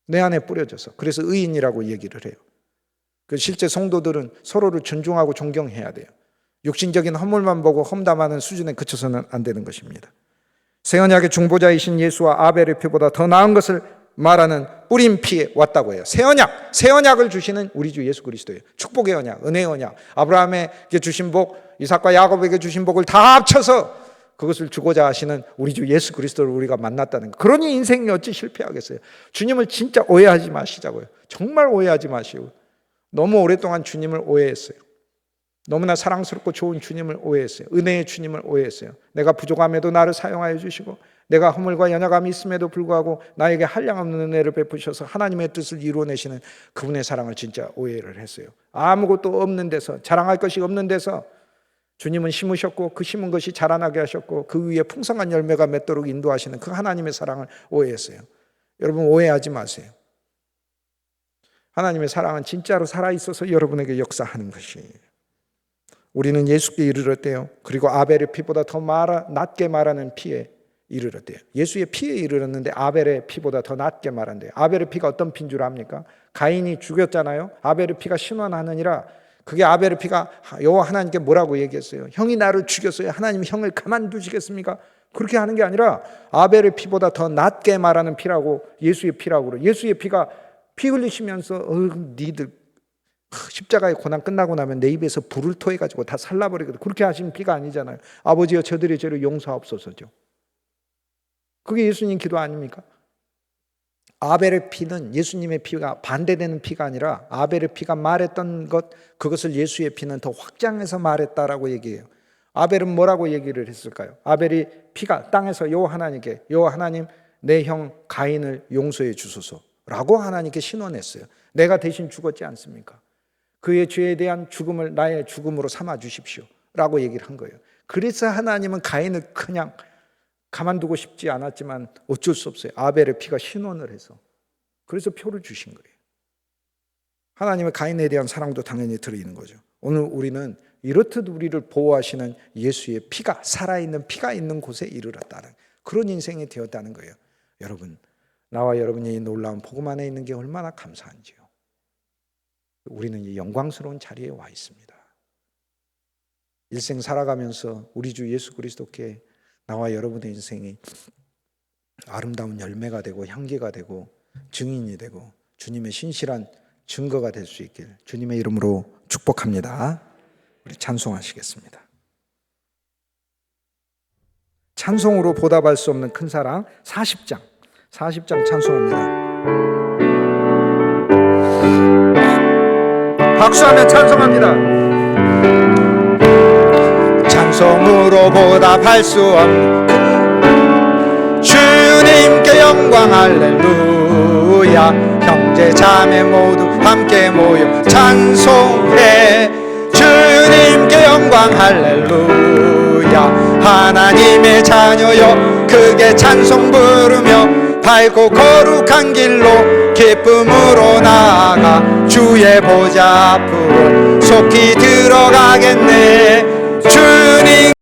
내 안에 뿌려져서. 그래서 의인이라고 얘기를 해요. 실제 성도들은 서로를 존중하고 존경해야 돼요. 육신적인 허물만 보고 험담하는 수준에 그쳐서는 안 되는 것입니다. 새 언약의 중보자이신 예수와 아벨의 피보다 더 나은 것을 말하는 뿌린 피에 왔다고 해요. 새 언약을 주시는 우리 주 예수 그리스도예요. 축복의 언약, 은혜의 언약, 아브라함에게 주신 복, 이삭과 야곱에게 주신 복을 다 합쳐서 그것을 주고자 하시는 우리 주 예수 그리스도를 우리가 만났다는 거. 그러니 인생이 어찌 실패하겠어요. 주님을 진짜 오해하지 마시자고요. 정말 오해하지 마시고. 너무 오랫동안 주님을 오해했어요. 너무나 사랑스럽고 좋은 주님을 오해했어요. 은혜의 주님을 오해했어요. 내가 부족함에도 나를 사용하여 주시고 내가 허물과 연약함이 있음에도 불구하고 나에게 한량없는 은혜를 베푸셔서 하나님의 뜻을 이루어내시는 그분의 사랑을 진짜 오해를 했어요. 아무것도 없는 데서, 자랑할 것이 없는 데서 주님은 심으셨고 그 심은 것이 자라나게 하셨고 그 위에 풍성한 열매가 맺도록 인도하시는 그 하나님의 사랑을 오해했어요. 여러분, 오해하지 마세요. 하나님의 사랑은 진짜로 살아있어서 여러분에게 역사하는 것이에요. 우리는 예수께 이르렀대요. 그리고 아벨의 피보다 더 낮게 말하는 피에 이르렀대요. 예수의 피에 이르렀는데 아벨의 피보다 더 낮게 말한대요. 아벨의 피가 어떤 피인 줄 압니까? 가인이 죽였잖아요. 아벨의 피가 신원하느니라. 그게 아벨의 피가 여호와 하나님께 뭐라고 얘기했어요? 형이 나를 죽였어요. 하나님이 형을 가만두시겠습니까? 그렇게 하는 게 아니라 아벨의 피보다 더 낮게 말하는 피라고, 예수의 피라고 그래요. 예수의 피가 피 흘리시면서 니들 십자가의 고난 끝나고 나면 내 입에서 불을 토해가지고 다 살라버리거든. 그렇게 하신 피가 아니잖아요. 아버지여 저들의 죄를 용서하옵소서죠. 그게 예수님 기도 아닙니까? 아벨의 피는 예수님의 피가 반대되는 피가 아니라 아벨의 피가 말했던 것, 그것을 예수의 피는 더 확장해서 말했다라고 얘기해요. 아벨은 뭐라고 얘기를 했을까요? 아벨이 피가 땅에서 여호와 하나님께, 여호와 하나님 내 형 가인을 용서해 주소서라고 하나님께 신원했어요. 내가 대신 죽었지 않습니까? 그의 죄에 대한 죽음을 나의 죽음으로 삼아 주십시오 라고 얘기를 한 거예요. 그래서 하나님은 가인을 그냥 가만두고 싶지 않았지만 어쩔 수 없어요. 아벨의 피가 신원을 해서 그래서 표를 주신 거예요. 하나님의 가인에 대한 사랑도 당연히 들어있는 거죠. 오늘 우리는 이렇듯 우리를 보호하시는 예수의 피가, 살아있는 피가 있는 곳에 이르렀다는 그런 인생이 되었다는 거예요. 여러분, 나와 여러분이 이 놀라운 복음 안에 있는 게 얼마나 감사한지요. 우리는 이 영광스러운 자리에 와 있습니다. 일생 살아가면서 우리 주 예수 그리스도께 나와 여러분의 인생이 아름다운 열매가 되고 향기가 되고 증인이 되고 주님의 신실한 증거가 될 수 있길 주님의 이름으로 축복합니다. 우리 찬송하시겠습니다. 찬송으로 보답할 수 없는 큰 사랑 40장 찬송합니다. 박수하며 찬송합니다. 찬송으로 보답할 수 없는 주님께 영광 할렐루야. 형제 자매 모두 함께 모여 찬송해. 주님께 영광 할렐루야. 하나님의 자녀여 크게 찬송 부르며 밝고 거룩한 길로 기쁨으로 나아가 주의 보좌 앞으로 속히 들어가겠네. 주님